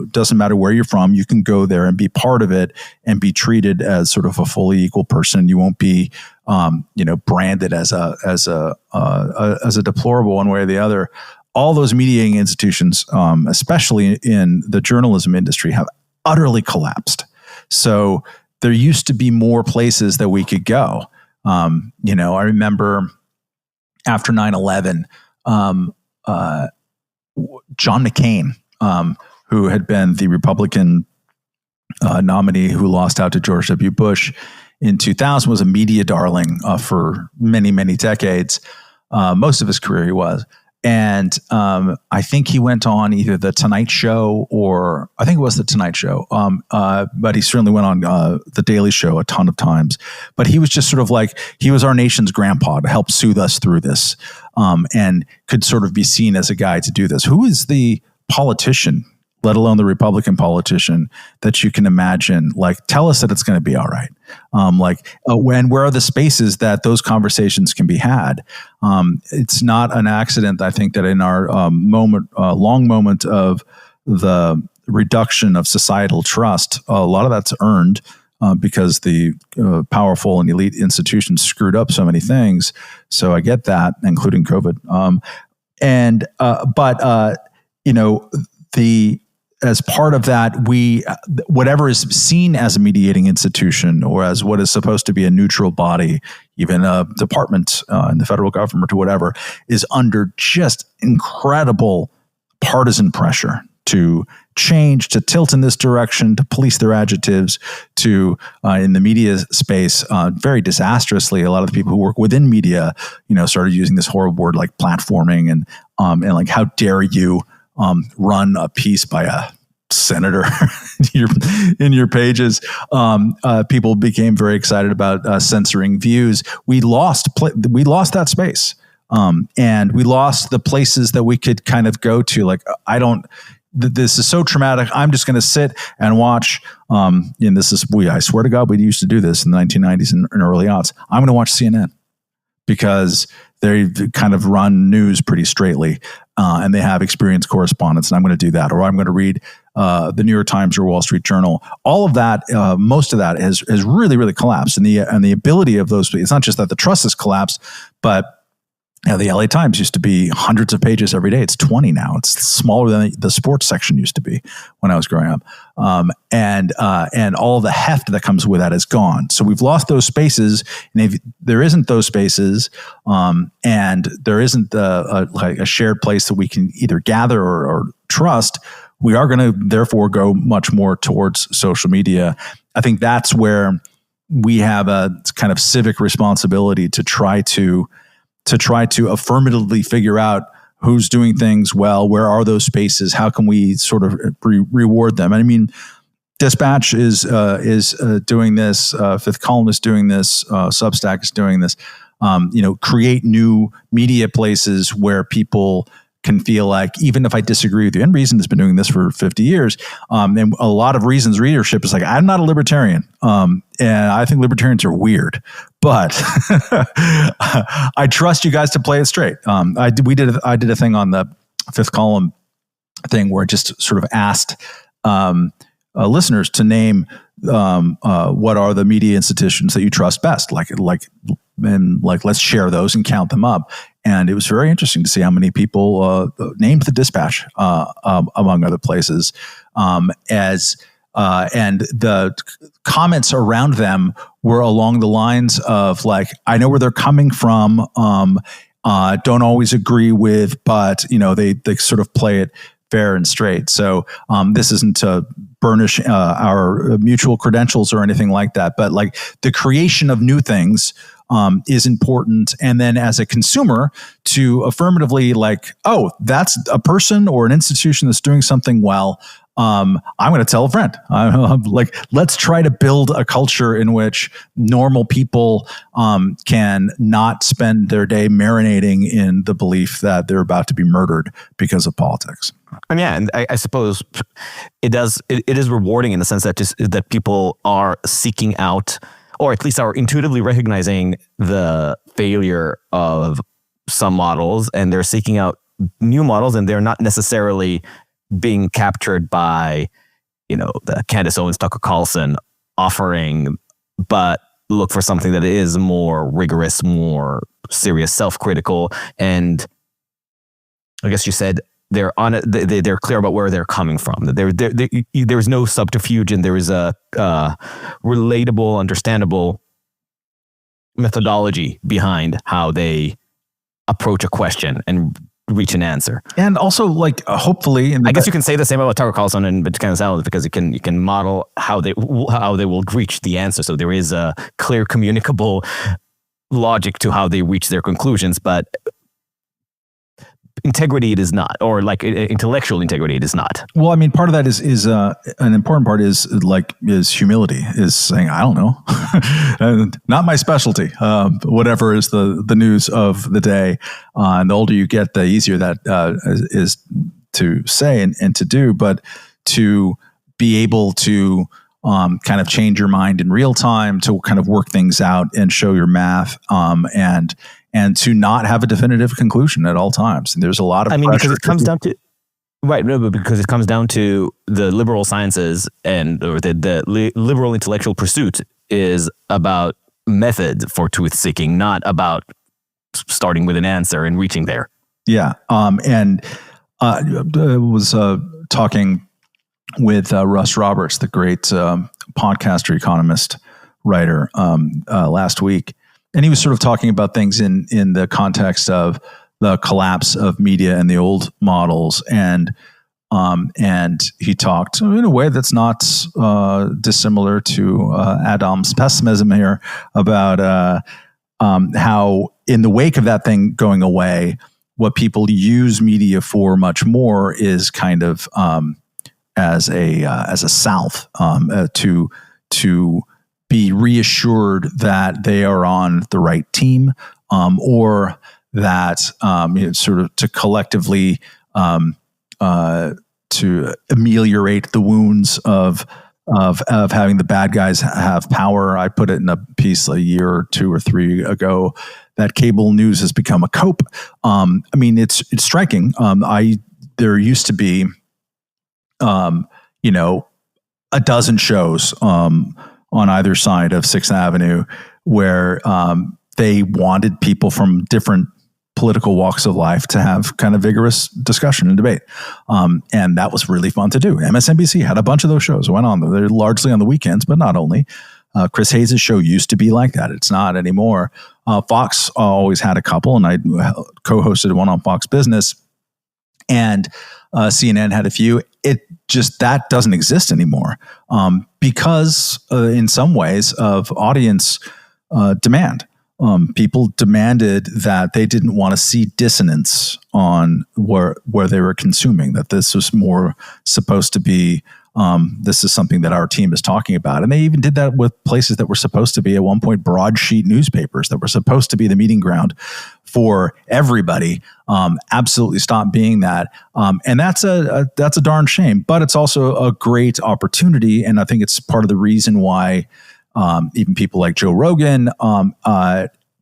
doesn't matter where you're from, you can go there and be part of it and be treated as sort of a fully equal person. You won't be, branded as a deplorable one way or the other. All those mediating institutions, especially in the journalism industry, have utterly collapsed. So there used to be more places that we could go. I remember after 9/11, John McCain, who had been the Republican nominee who lost out to George W. Bush in 2000, was a media darling for many, many decades. Most of his career he was. And I think he went on either The Tonight Show or I think it was The Tonight Show. But he certainly went on The Daily Show a ton of times. But he was just sort of like, he was our nation's grandpa to help soothe us through this, and could sort of be seen as a guy to do this. Who is the politician, let alone the Republican politician, that you can imagine, like, tell us that it's going to be all right? Where are the spaces that those conversations can be had? It's not an accident, I think, that in our long moment of the reduction of societal trust, a lot of that's earned because the powerful and elite institutions screwed up so many things. So I get that, including COVID. As part of that, whatever is seen as a mediating institution or as what is supposed to be a neutral body, even a department in the federal government or whatever, is under just incredible partisan pressure to change, to tilt in this direction, to police their adjectives, to in the media space, very disastrously, a lot of the people who work within media, started using this horrible word like platforming and like, how dare you run a piece by a senator in your pages. People became very excited about censoring views. We lost that space, and we lost the places that we could kind of go to. Like, this is so traumatic. I'm just going to sit and watch. I swear to God, we used to do this in the 1990s and early aughts. I'm going to watch CNN because they kind of run news pretty straightly, and they have experienced correspondents, and I'm going to do that. Or I'm going to read the New York Times or Wall Street Journal. All of that, most of that has really, really collapsed. And the ability of those, it's not just that the trust has collapsed, but the LA Times used to be hundreds of pages every day. It's 20 now. It's smaller than the sports section used to be when I was growing up. And all the heft that comes with that is gone. So we've lost those spaces. And if there isn't those spaces, and there isn't a shared place that we can either gather or trust, we are going to therefore go much more towards social media. I think that's where we have a kind of civic responsibility to try to affirmatively figure out who's doing things well, where are those spaces, how can we sort of reward them. I mean, Dispatch is doing this. Fifth Column is doing this. Substack is doing this. Create new media places where people can feel like, even if I disagree with you, and Reason has been doing this for 50 years, and a lot of Reason's readership is like, I'm not a libertarian, and I think libertarians are weird, but I trust you guys to play it straight. I did a thing on the Fifth Column thing where I just sort of asked listeners to name what are the media institutions that you trust best, like let's share those and count them up. And it was very interesting to see how many people named the Dispatch among other places, and the comments around them were along the lines of like, I know where they're coming from, don't always agree with, but they sort of play it fair and straight. So this isn't to burnish our mutual credentials or anything like that, but like the creation of new things is important. And then as a consumer to affirmatively like, oh, that's a person or an institution that's doing something well. I'm going to tell a friend. Like, let's try to build a culture in which normal people can not spend their day marinating in the belief that they're about to be murdered because of politics. And I suppose it is rewarding in the sense that that people are seeking out, or at least are intuitively recognizing the failure of some models, and they're seeking out new models, and they're not necessarily being captured by, the Candace Owens, Tucker Carlson offering, but look for something that is more rigorous, more serious, self-critical. And I guess you said they're clear about where they're coming from. There's no subterfuge, and there is a relatable, understandable methodology behind how they approach a question and reach an answer. And also, like, hopefully, I guess you can say the same about Tucker Carlson and Candace Owens, because you can model how they will reach the answer. So there is a clear, communicable logic to how they reach their conclusions, but integrity it is not, or like intellectual integrity it is not. Well, I mean, part of that is an important part is humility, is saying, I don't know, not my specialty, whatever is the news of the day. And the older you get, the easier that is to say and to do, but to be able to kind of change your mind in real time, to kind of work things out and show your math, and to not have a definitive conclusion at all times. And there's a lot of pressure. Because it comes down to, right, no, but because it comes down to the liberal sciences or the liberal intellectual pursuit is about method for truth seeking, not about starting with an answer and reaching there. Yeah. And I was talking with Russ Roberts, the great podcaster, economist, writer, last week. And he was sort of talking about things in the context of the collapse of media and the old models. And he talked in a way that's not dissimilar to Adam's pessimism here about how in the wake of that thing going away, what people use media for much more is kind of as a salve to be reassured that they are on the right team, or that sort of to collectively to ameliorate the wounds of having the bad guys have power. I put it in a piece a year or two or three ago that cable news has become a cope. I mean, it's striking. There used to be, a dozen shows on either side of 6th Avenue where they wanted people from different political walks of life to have kind of vigorous discussion and debate. And that was really fun to do. MSNBC had a bunch of those shows. Went on. They're largely on the weekends, but not only. Chris Hayes' show used to be like that. It's not anymore. Fox always had a couple, and I co-hosted one on Fox Business. And CNN had a few. That doesn't exist anymore because in some ways of audience demand. People demanded that they didn't want to see dissonance on where they were consuming, that this was more supposed to be This is something that our team is talking about. And they even did that with places that were supposed to be at one point broadsheet newspapers that were supposed to be the meeting ground for everybody. Absolutely stopped being that. And that's a darn shame, but it's also a great opportunity. And I think it's part of the reason why even people like Joe Rogan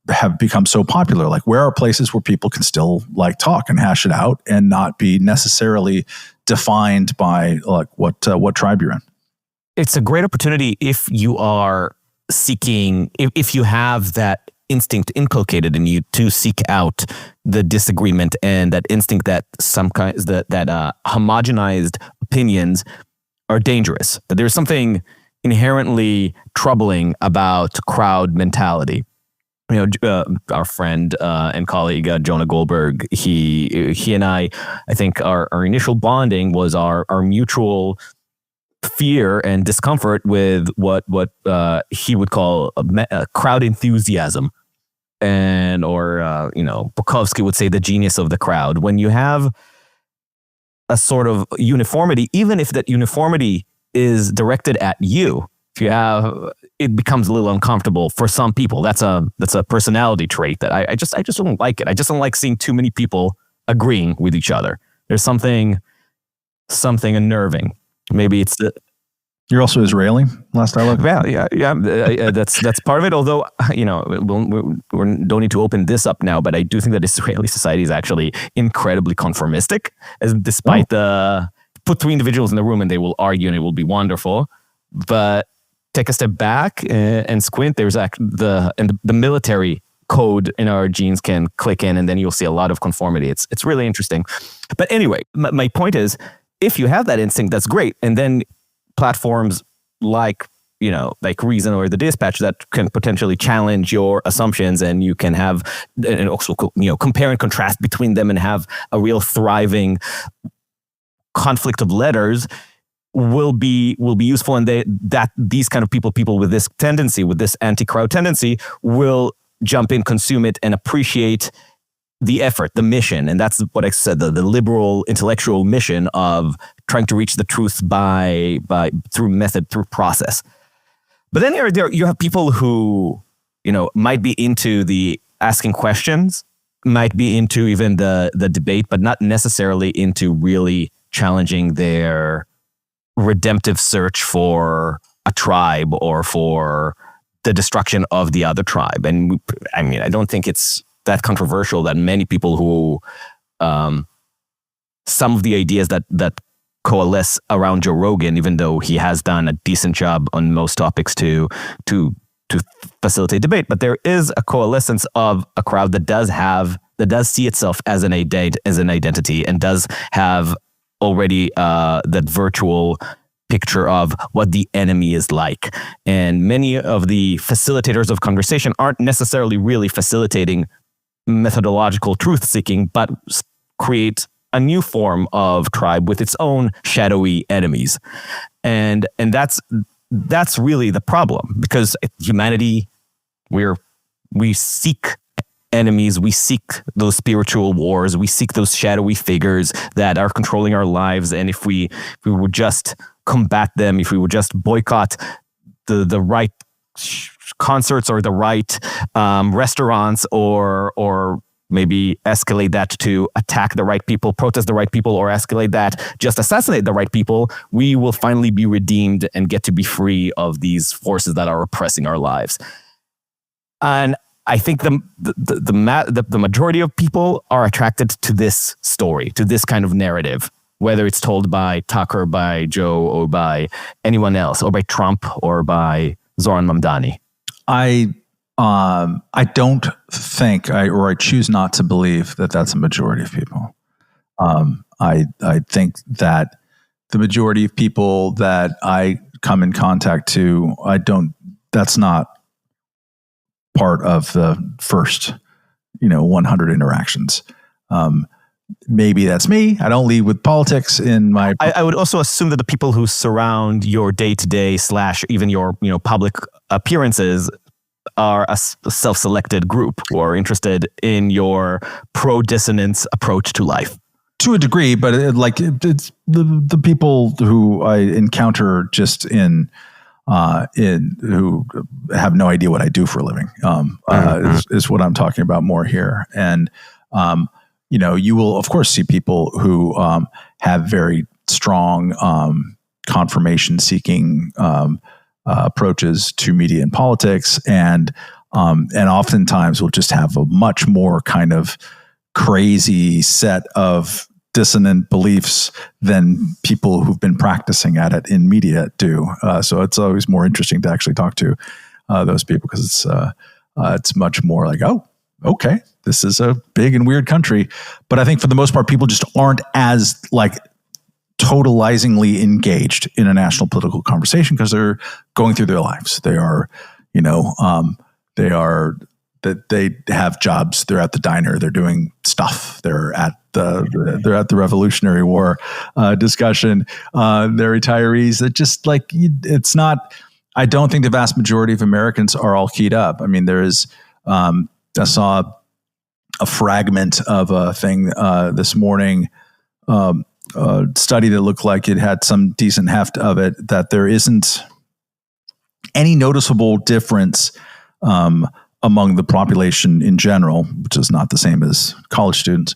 have become so popular. Like, where are places where people can still like talk and hash it out and not be necessarily defined by like what tribe you're in? It's a great opportunity if you are seeking, if you have that instinct inculcated in you to seek out the disagreement and that instinct that homogenized opinions are dangerous. That there's something inherently troubling about crowd mentality. Our friend and colleague Jonah Goldberg, he and I think our initial bonding was our mutual fear and discomfort with what he would call a crowd enthusiasm, or Bukowski would say the genius of the crowd. When you have a sort of uniformity, even if that uniformity is directed at you, it becomes a little uncomfortable for some people. That's a personality trait that I just don't like it. I just don't like seeing too many people agreeing with each other. There's something unnerving. Maybe it's the. You're also Israeli, last I looked. Yeah. That's part of it. Although we don't need to open this up now, but I do think that Israeli society is actually incredibly conformistic. As despite put three individuals in the room and they will argue and it will be wonderful, but take a step back and squint. There's the military code in our genes can click in, and then you'll see a lot of conformity. It's really interesting. But anyway, my point is, if you have that instinct, that's great. And then platforms like Reason or the Dispatch that can potentially challenge your assumptions, and you can have and also compare and contrast between them and have a real thriving conflict of letters will be useful, and that these kind of people with this tendency, with this anti-crowd tendency, will jump in, consume it, and appreciate the effort, the mission. And that's what I said, the liberal intellectual mission of trying to reach the truth by through method, through process. But then there you have people who might be into the asking questions, might be into even the debate, but not necessarily into really challenging their redemptive search for a tribe or for the destruction of the other tribe. And I don't think it's that controversial that many people who some of the ideas that coalesce around Joe Rogan, even though he has done a decent job on most topics to facilitate debate, but there is a coalescence of a crowd that does see itself as an identity and does have already that virtual picture of what the enemy is like. And many of the facilitators of conversation aren't necessarily really facilitating methodological truth-seeking, but create a new form of tribe with its own shadowy enemies. And that's really the problem, because humanity, we seek enemies, we seek those spiritual wars, we seek those shadowy figures that are controlling our lives. And if we would just combat them, if we would just boycott the right concerts or the right restaurants, or maybe escalate that to attack the right people, protest the right people, or escalate that, just assassinate the right people, we will finally be redeemed and get to be free of these forces that are oppressing our lives. And I think the majority of people are attracted to this story, to this kind of narrative, whether it's told by Tucker, by Joe, or by anyone else, or by Trump, or by Zoran Mamdani. I don't think, I choose not to believe that that's a majority of people. I think that the majority of people that I come in contact to, that's not part of the first, 100 interactions. Maybe that's me. I don't lead with politics in my. I would also assume that the people who surround your day-to-day / even your public appearances are a self-selected group who are interested in your pro-dissonance approach to life. to a degree, but it's the people who I encounter just in who have no idea what I do for a living is what I'm talking about more here. And you will of course see people who have very strong confirmation-seeking approaches to media and politics, and oftentimes will just have a much more kind of crazy set of dissonant beliefs than people who've been practicing at it in media do. So it's always more interesting to actually talk to those people, because it's much more like, oh, okay, this is a big and weird country. But I think for the most part, people just aren't as like totalizingly engaged in a national political conversation because they're going through their lives. They are, that they have jobs. They're at the diner. They're doing stuff. They're at the Revolutionary War discussion. They're retirees. That just like it's not. I don't think the vast majority of Americans are all keyed up. I mean, there is. I saw a fragment of a thing this morning. A study that looked like it had some decent heft of it, that there isn't any noticeable difference among the population in general, which is not the same as college students,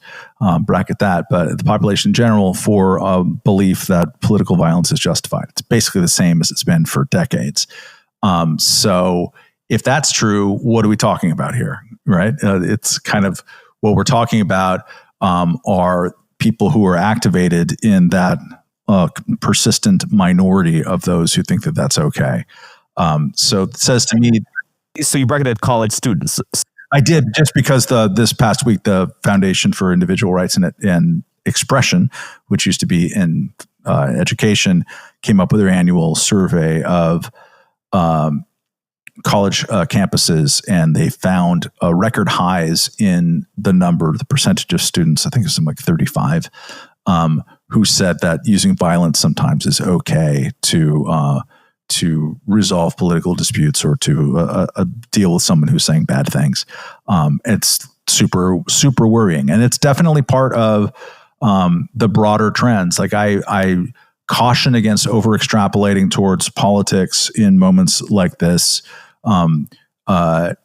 bracket that, but the population in general for a belief that political violence is justified. It's basically the same as it's been for decades. So if that's true, what are we talking about here, right? It's kind of what we're talking about are people who are activated in that persistent minority of those who think that that's okay. So it says to me. So you bracketed college students. I did, just because this past week, the Foundation for Individual Rights and Expression, which used to be in education, came up with their annual survey of college campuses, and they found record highs in the percentage of students, I think it was something like 35, who said that using violence sometimes is okay to resolve political disputes or to deal with someone who's saying bad things. It's super, super worrying. And it's definitely part of the broader trends. Like I caution against over extrapolating towards politics in moments like this. The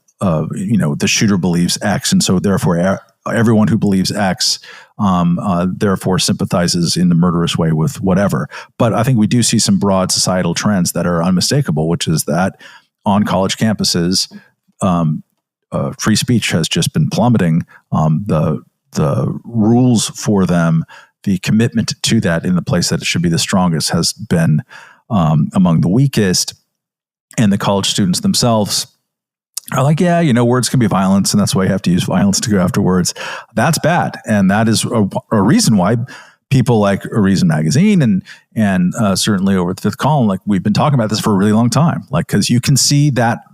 shooter believes X, and so therefore everyone who believes X therefore sympathizes in the murderous way with whatever. But I think we do see some broad societal trends that are unmistakable, which is that on college campuses, free speech has just been plummeting. The rules for them, the commitment to that in the place that it should be the strongest, has been among the weakest. And the college students themselves are like, yeah, words can be violence, and that's why you have to use violence to go after words. That's bad. And that is a reason why people like A Reason magazine and certainly over the Fifth Column, like we've been talking about this for a really long time, like, because you can see that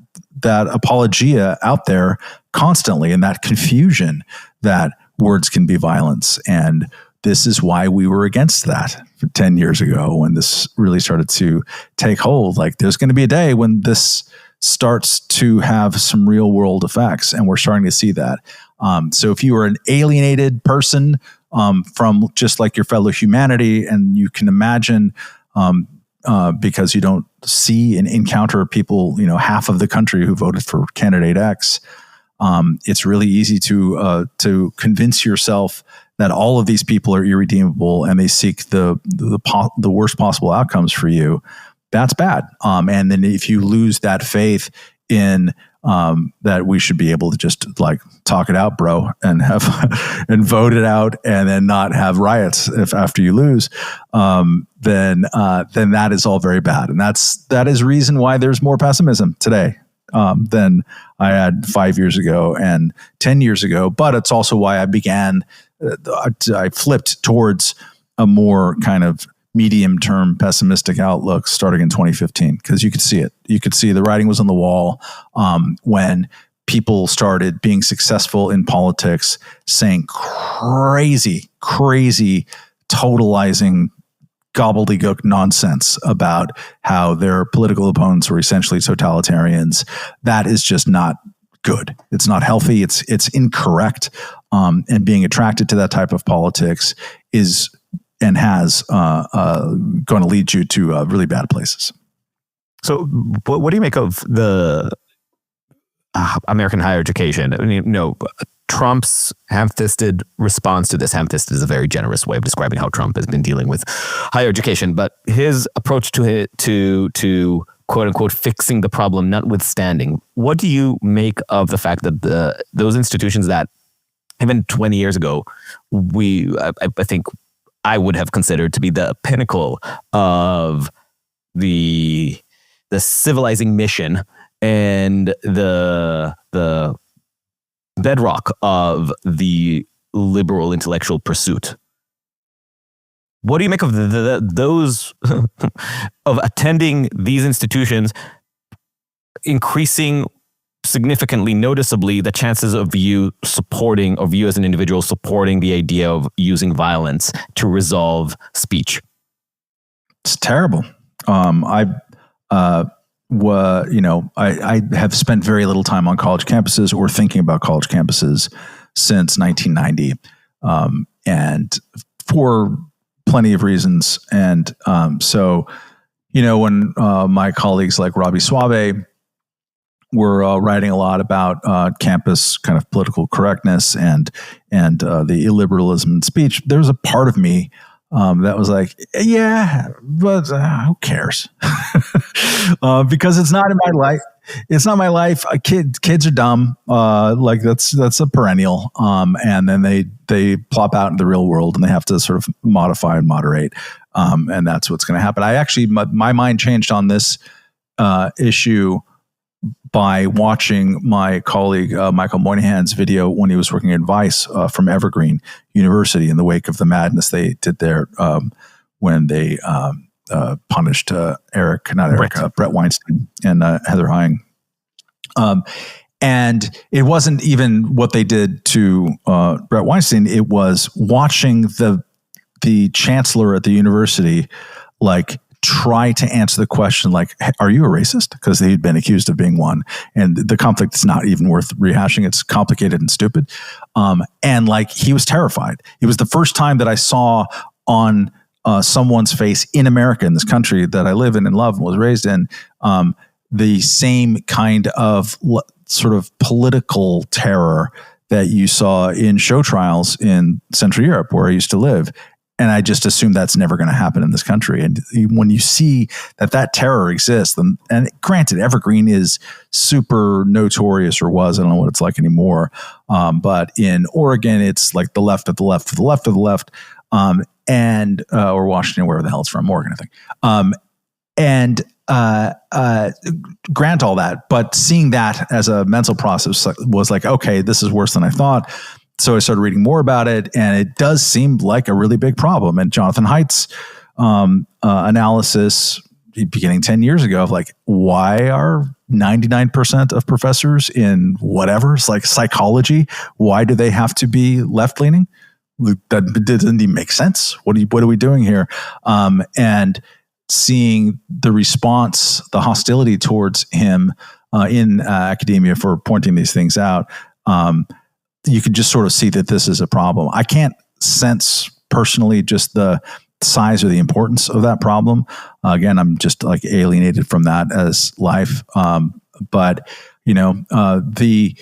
apologia out there constantly, and that confusion that words can be violence. And this is why we were against that 10 years ago when this really started to take hold. Like, there's going to be a day when this starts to have some real world effects, and we're starting to see that. So if you are an alienated person from just like your fellow humanity, and you can imagine because you don't see and encounter people, half of the country who voted for candidate X, it's really easy to convince yourself that all of these people are irredeemable and they seek the worst possible outcomes for you. That's bad. And then if you lose that faith in that we should be able to just like talk it out, bro, and have and vote it out, and then not have riots after you lose, then that is all very bad. And that is reason why there's more pessimism today than I had 5 years ago and 10 years ago. But it's also why I flipped towards a more kind of medium-term pessimistic outlook starting in 2015, because you could see it. You could see the writing was on the wall when people started being successful in politics, saying crazy, totalizing gobbledygook nonsense about how their political opponents were essentially totalitarians. That is just not good. It's not healthy. It's incorrect. and being attracted to that type of politics is and has going to lead you to really bad places. So what do you make of the American higher education? I mean, Trump's ham-fisted response to this. Ham-fisted is a very generous way of describing how Trump has been dealing with higher education, but his approach to quote unquote fixing the problem notwithstanding, what do you make of the fact that those institutions that even 20 years ago, I think I would have considered to be the pinnacle of the civilizing mission and the bedrock of the liberal intellectual pursuit. What do you make of those of attending these institutions, increasing significantly, noticeably, the chances of you as an individual supporting the idea of using violence to resolve speech? It's terrible. I have spent very little time on college campuses or thinking about college campuses since 1990, and for plenty of reasons. And so, when my colleagues like Robbie Suave were writing a lot about campus kind of political correctness and the illiberalism in speech, there was a part of me that was like, yeah, but who cares? Because it's not in my life. It's not my life. Kids are dumb. Like that's a perennial. And then they plop out in the real world and they have to sort of modify and moderate. And that's what's going to happen. I actually, my mind changed on this issue by watching my colleague Michael Moynihan's video when he was working at Vice from Evergreen University in the wake of the madness they did there when they punished Brett Weinstein and Heather Heying. And it wasn't even what they did to Brett Weinstein. It was watching the chancellor at the university try to answer the question, are you a racist? Because he'd been accused of being one. And the conflict is not even worth rehashing. It's complicated and stupid. And he was terrified. It was the first time that I saw on someone's face in America, in this country that I live in and love and was raised in, the same kind of sort of political terror that you saw in show trials in Central Europe, where I used to live. And I just assume that's never going to happen in this country. And when you see that terror exists, and granted, Evergreen is super notorious, or was, I don't know what it's like anymore. But in Oregon, it's like the left of the left of the left of the left, or Washington, wherever the hell it's from, Oregon, I think. Grant all that, but seeing that as a mental process was like, okay, this is worse than I thought. So I started reading more about it, and it does seem like a really big problem. And Jonathan Haidt's analysis beginning 10 years ago of why are 99% of professors in whatever, it's like psychology, why do they have to be left-leaning? That doesn't even make sense. What are we doing here? And seeing the response, the hostility towards him in academia for pointing these things out, you can just sort of see that this is a problem. I can't sense personally just the size or the importance of that problem. Again, I'm just alienated from that as life. But the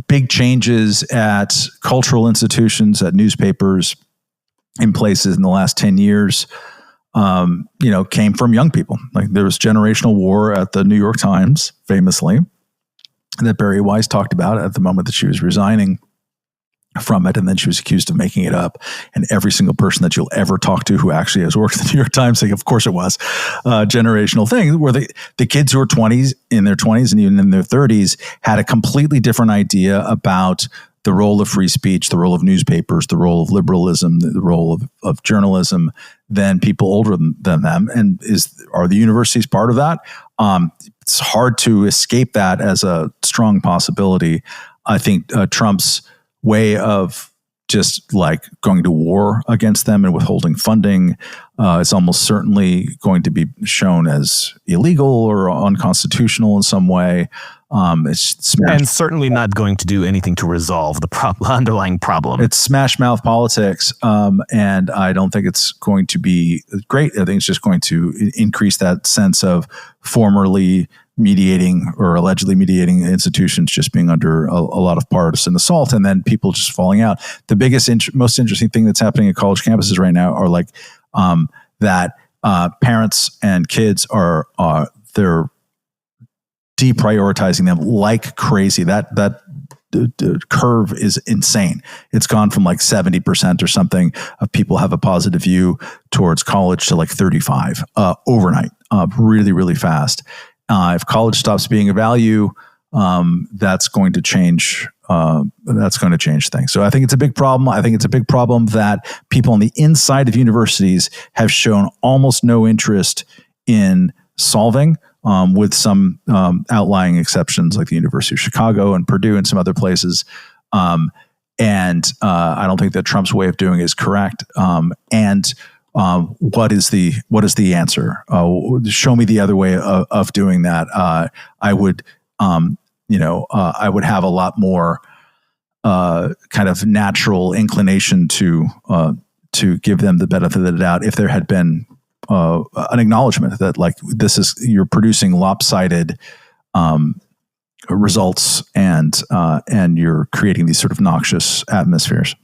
big changes at cultural institutions, at newspapers, in places in the last 10 years, came from young people. There was generational war at the New York Times, famously, that Barry Weiss talked about at the moment that she was resigning from it, and then she was accused of making it up. And every single person that you'll ever talk to who actually has worked at the New York Times saying, of course it was a generational thing, where the kids who were in their 20s and even in their 30s had a completely different idea about the role of free speech, the role of newspapers, the role of liberalism, the role of journalism than people older than them. And are the universities part of that? It's hard to escape that as a strong possibility. I think Trump's way of just going to war against them and withholding funding is almost certainly going to be shown as illegal or unconstitutional in some way. It's smash, and certainly not going to do anything to resolve the underlying problem. it's smash mouth politics, and I don't think it's going to be great. I think it's just going to increase that sense of formerly mediating or allegedly mediating institutions just being under a lot of partisan assault, and then people just falling out. The biggest, most interesting thing that's happening at college campuses right now are like that parents and kids are they're deprioritizing them like crazy. That curve is insane. It's gone from like 70% or something of people have a positive view towards college to like 35 overnight, really, really fast. If college stops being a value, that's going to change. That's going to change things. So I think it's a big problem. I think it's a big problem that people on the inside of universities have shown almost no interest in solving, with some outlying exceptions like the University of Chicago and Purdue and some other places. And I don't think that Trump's way of doing it is correct. And what is the answer? Show me the other way of doing that. I would, I would have a lot more kind of natural inclination to give them the benefit of the doubt if there had been an acknowledgement that like you're producing lopsided results and you're creating these sort of noxious atmospheres.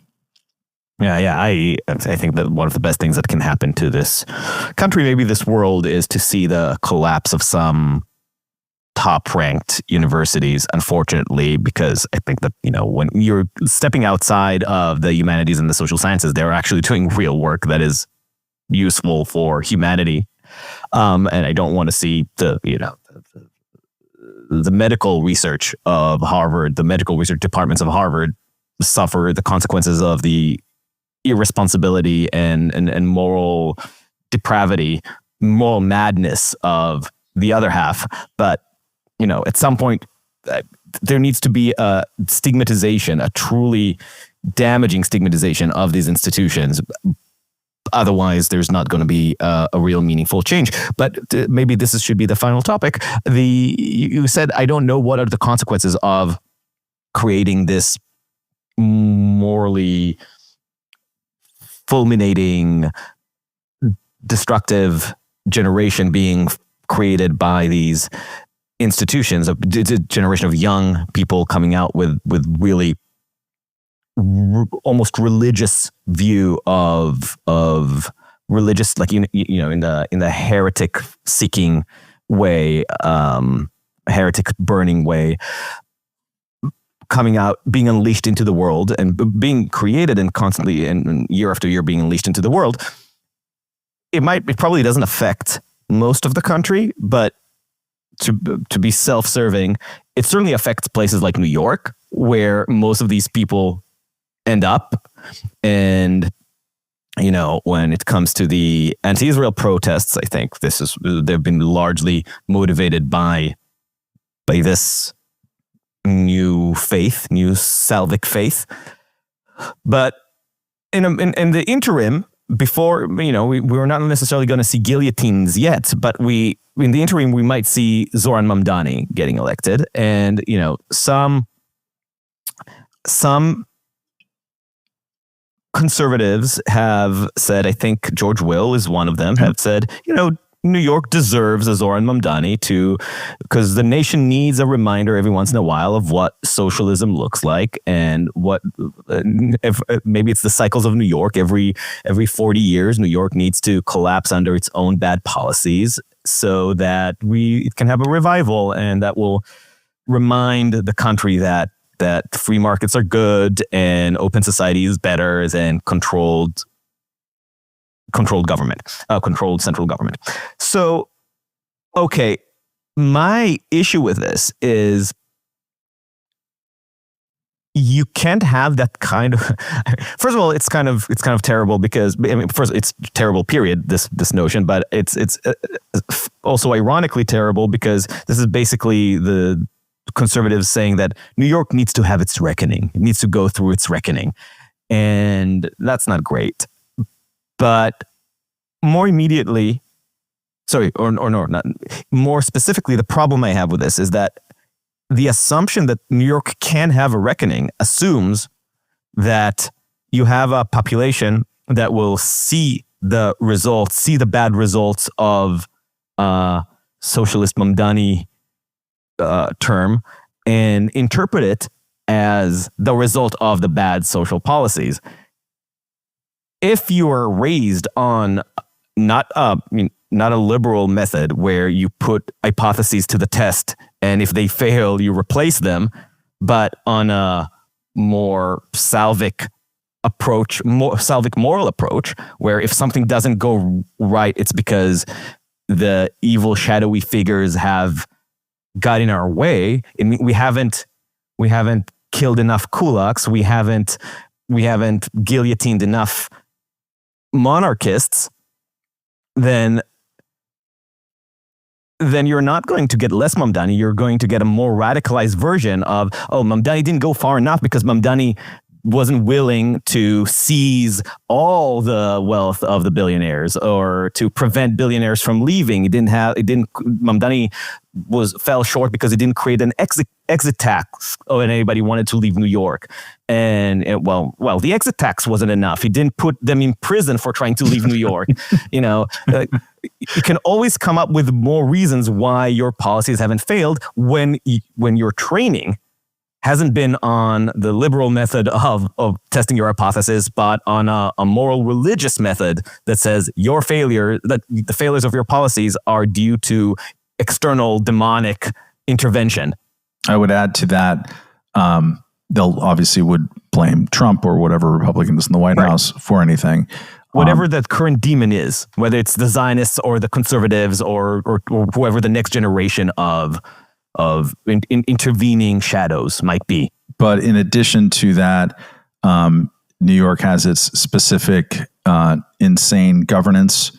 Yeah. I think that one of the best things that can happen to this country, maybe this world, is to see the collapse of some top-ranked universities, unfortunately, because I think that, when you're stepping outside of the humanities and the social sciences, they're actually doing real work that is useful for humanity. And I don't want to see the medical research of Harvard, the medical research departments of Harvard suffer the consequences of the irresponsibility and moral depravity, moral madness of the other half. But, at some point, there needs to be a stigmatization, a truly damaging stigmatization of these institutions. Otherwise, there's not going to be a real meaningful change. But maybe this should be the final topic. You said, I don't know what are the consequences of creating this morally fulminating, destructive generation being created by these institutions. It's a generation of young people coming out with really almost religious view of religious, like in the heretic seeking way, heretic burning way, coming out, being unleashed into the world and being created and constantly and year after year being unleashed into the world. It probably doesn't affect most of the country, but to be self-serving, it certainly affects places like New York, where most of these people end up. And, when it comes to the anti-Israel protests, I think they've been largely motivated by this new faith, new salvic faith. But in the interim, before, we're not necessarily going to see guillotines yet, but in the interim, we might see Zoran Mamdani getting elected. And, some conservatives have said, I think George Will is one of them, have said, New York deserves a Zoran Mamdani because the nation needs a reminder every once in a while of what socialism looks like and what maybe it's the cycles of New York. Every 40 years, New York needs to collapse under its own bad policies so that it can have a revival, and that will remind the country that free markets are good and open society is better than controlled government, controlled central government. So, okay, my issue with this is you can't have that kind of. First of all, it's kind of terrible because first it's terrible. Period. This notion, but it's also ironically terrible because this is basically the conservatives saying that New York needs to have its reckoning. It needs to go through its reckoning, and that's not great. But more immediately, more specifically, the problem I have with this is that the assumption that New York can have a reckoning assumes that you have a population that will see the results, see the bad results of socialist Mamdani term and interpret it as the result of the bad social policies. If you are raised on not a liberal method where you put hypotheses to the test and if they fail, you replace them, but on a more Salvic approach, more Salvic moral approach, where if something doesn't go right, it's because the evil shadowy figures have got in our way. We haven't killed enough kulaks. We haven't guillotined enough monarchists. Then you're not going to get less Mamdani. You're going to get a more radicalized version of, Mamdani didn't go far enough because Mamdani wasn't willing to seize all the wealth of the billionaires or to prevent billionaires from leaving. Mamdani fell short because it didn't create an exit tax when anybody wanted to leave New York. And the exit tax wasn't enough. He didn't put them in prison for trying to leave New York. You can always come up with more reasons why your policies haven't failed when your training hasn't been on the liberal method of testing your hypothesis, but on a moral religious method that says that the failures of your policies are due to external demonic intervention. I would add to that, they'll obviously would blame Trump or whatever Republican is in the White House for anything. Whatever the current demon is, whether it's the Zionists or the conservatives or whoever the next generation of intervening shadows might be. But in addition to that, New York has its specific insane governance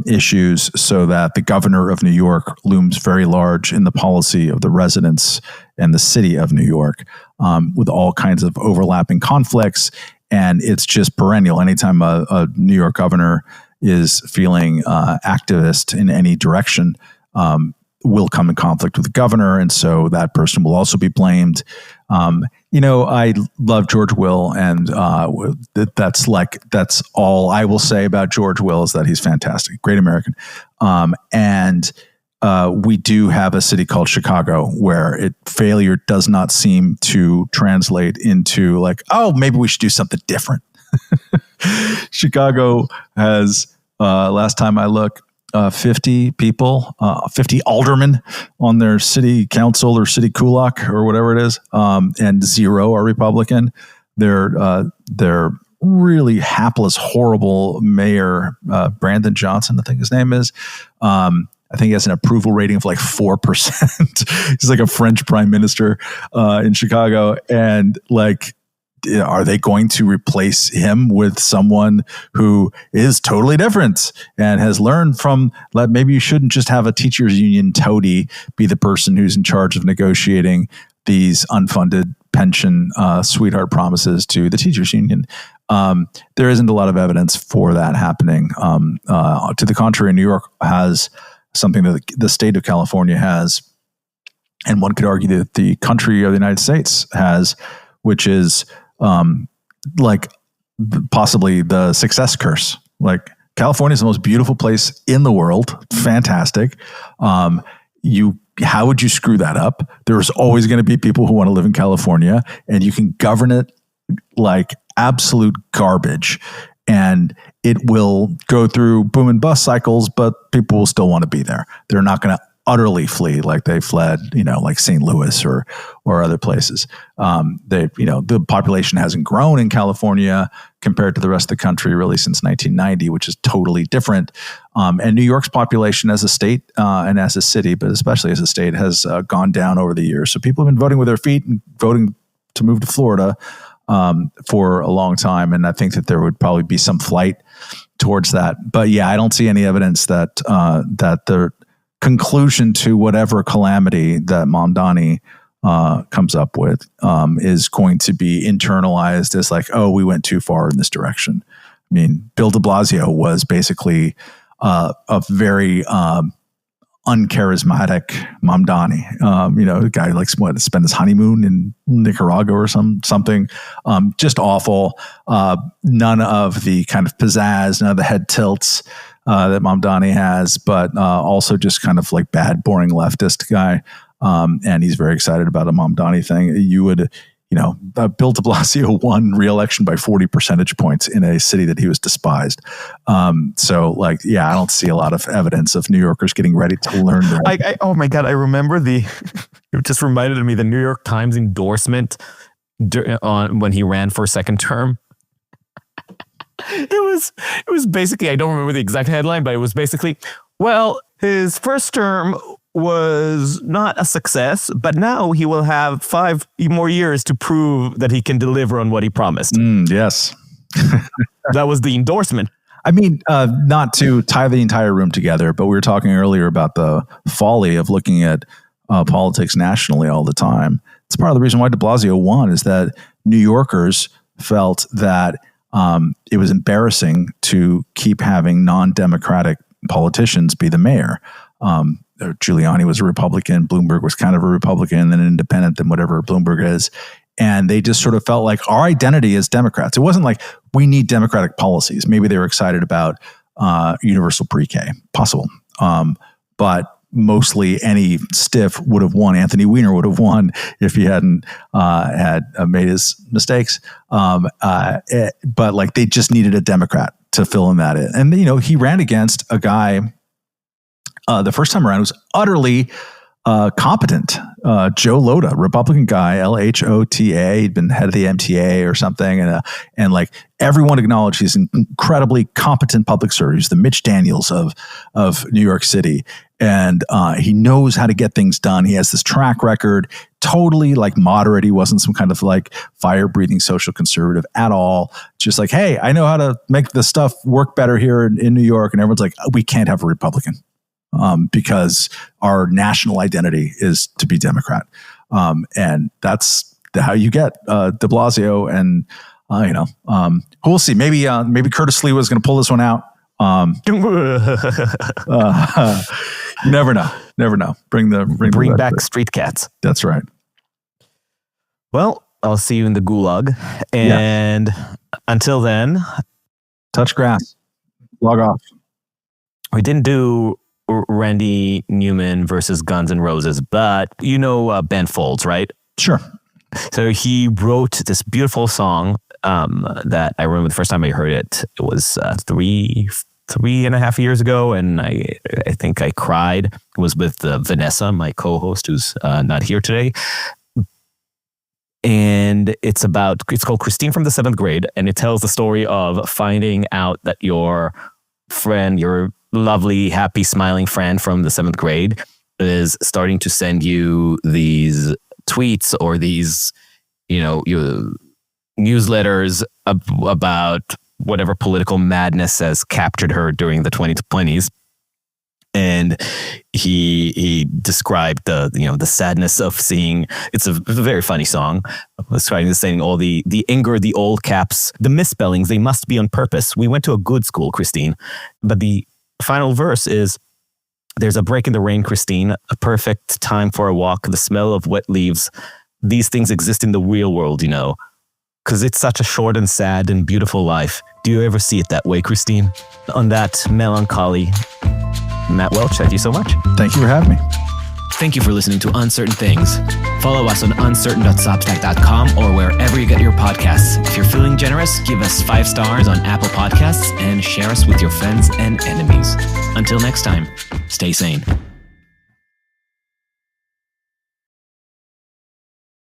issues, so that the governor of New York looms very large in the policy of the residents and the city of New York, with all kinds of overlapping conflicts. And it's just perennial. Anytime a New York governor is feeling activist in any direction, will come in conflict with the governor, and so that person will also be blamed. I love George Will, and that's all I will say about George Will is that he's fantastic, great American. And we do have a city called Chicago where failure does not seem to translate into maybe we should do something different. Chicago has, last time I looked, 50 people, 50 aldermen on their city council or city kulak or whatever it is, and 0 are Republican. They're really hapless, horrible mayor, Brandon Johnson, I think his name is. I think he has an approval rating of 4%. He's like a French prime minister in Chicago, and are they going to replace him with someone who is totally different and has learned from that? Maybe you shouldn't just have a teachers union toady be the person who's in charge of negotiating these unfunded pension sweetheart promises to the teachers union. There isn't a lot of evidence for that happening. To the contrary, New York has something that the state of California has, and one could argue that the country of the United States has, which is possibly the success curse. California is the most beautiful place in the world. Fantastic. How would you screw that up? There's always going to be people who want to live in California, and you can govern it like absolute garbage, and it will go through boom and bust cycles, but people will still want to be there. They're not going to utterly flee like they fled, like St. Louis or other places. The population hasn't grown in California compared to the rest of the country really since 1990, which is totally different. And New York's population as a state and as a city, but especially as a state, has gone down over the years. So people have been voting with their feet and voting to move to Florida for a long time. And I think that there would probably be some flight towards that. But yeah, I don't see any evidence that the conclusion to whatever calamity that Mamdani comes up with is going to be internalized as we went too far in this direction. I mean, Bill de Blasio was basically a very uncharismatic Mamdani. The guy who likes to spend his honeymoon in Nicaragua or something. Just awful. None of the kind of pizzazz, none of the head tilts that Mamdani has, but also just kind of like bad, boring leftist guy. And he's very excited about a Mamdani thing. You would, Bill de Blasio won re-election by 40 percentage points in a city that he was despised. I don't see a lot of evidence of New Yorkers getting ready to learn that. Oh my God, I remember it just reminded me the New York Times endorsement when he ran for a second term. It was basically, I don't remember the exact headline, but it was basically, well, his first term was not a success, but now he will have 5 more years to prove that he can deliver on what he promised. Yes. That was the endorsement. I mean, not to tie the entire room together, but we were talking earlier about the folly of looking at politics nationally all the time. It's part of the reason why de Blasio won, is that New Yorkers felt that it was embarrassing to keep having non-democratic politicians be the mayor. Giuliani was a Republican, Bloomberg was kind of a Republican, then an independent, then whatever Bloomberg is. And they just sort of felt like our identity is Democrats. It wasn't like we need democratic policies. Maybe they were excited about universal pre-K, possible. But mostly any stiff would have won. Anthony Weiner would have won if he hadn't had made his mistakes. But like they just needed a Democrat to fill in that in. And, he ran against a guy the first time around who was utterly competent. Joe Lhota, Republican guy, Lhota. He'd been head of the MTA or something. And like everyone acknowledged he's an incredibly competent public servant. He's the Mitch Daniels of New York City. And he knows how to get things done. He has this track record, totally like moderate. He wasn't some kind of like fire-breathing social conservative at all. Just like, hey, I know how to make the stuff work better here in New York. And everyone's like, we can't have a Republican. Because our national identity is to be Democrat. And that's how you get de Blasio. And, we'll see. Maybe Curtis Lee was going to pull this one out. You never know. Bring back street cats. That's right. Well, I'll see you in the gulag. And until then, touch grass, log off. We didn't do Randy Newman versus Guns N' Roses, but Ben Folds, right? Sure. So he wrote this beautiful song that I remember the first time I heard it. It was 3.5 years ago, and I think I cried. It was with Vanessa, my co-host, who's not here today. And it's called Christine from the 7th grade, and it tells the story of finding out that your friend, your lovely, happy, smiling friend from the 7th grade is starting to send you these tweets or these, newsletters about whatever political madness has captured her during the 2020s. And he described the sadness of seeing. It's a very funny song. Saying all the anger, the old caps, the misspellings. They must be on purpose. We went to a good school, Christine, but the final verse is, there's a break in the rain, Christine, a perfect time for a walk, the smell of wet leaves. These things exist in the real world, because it's such a short and sad and beautiful life. Do you ever see it that way, Christine? On that melancholy, Matt Welch, thank you so much. Thank you for having me. Thank you for listening to Uncertain Things. Follow us on uncertain.substack.com or wherever you get your podcasts. If you're feeling generous, give us 5 stars on Apple Podcasts and share us with your friends and enemies. Until next time, stay sane.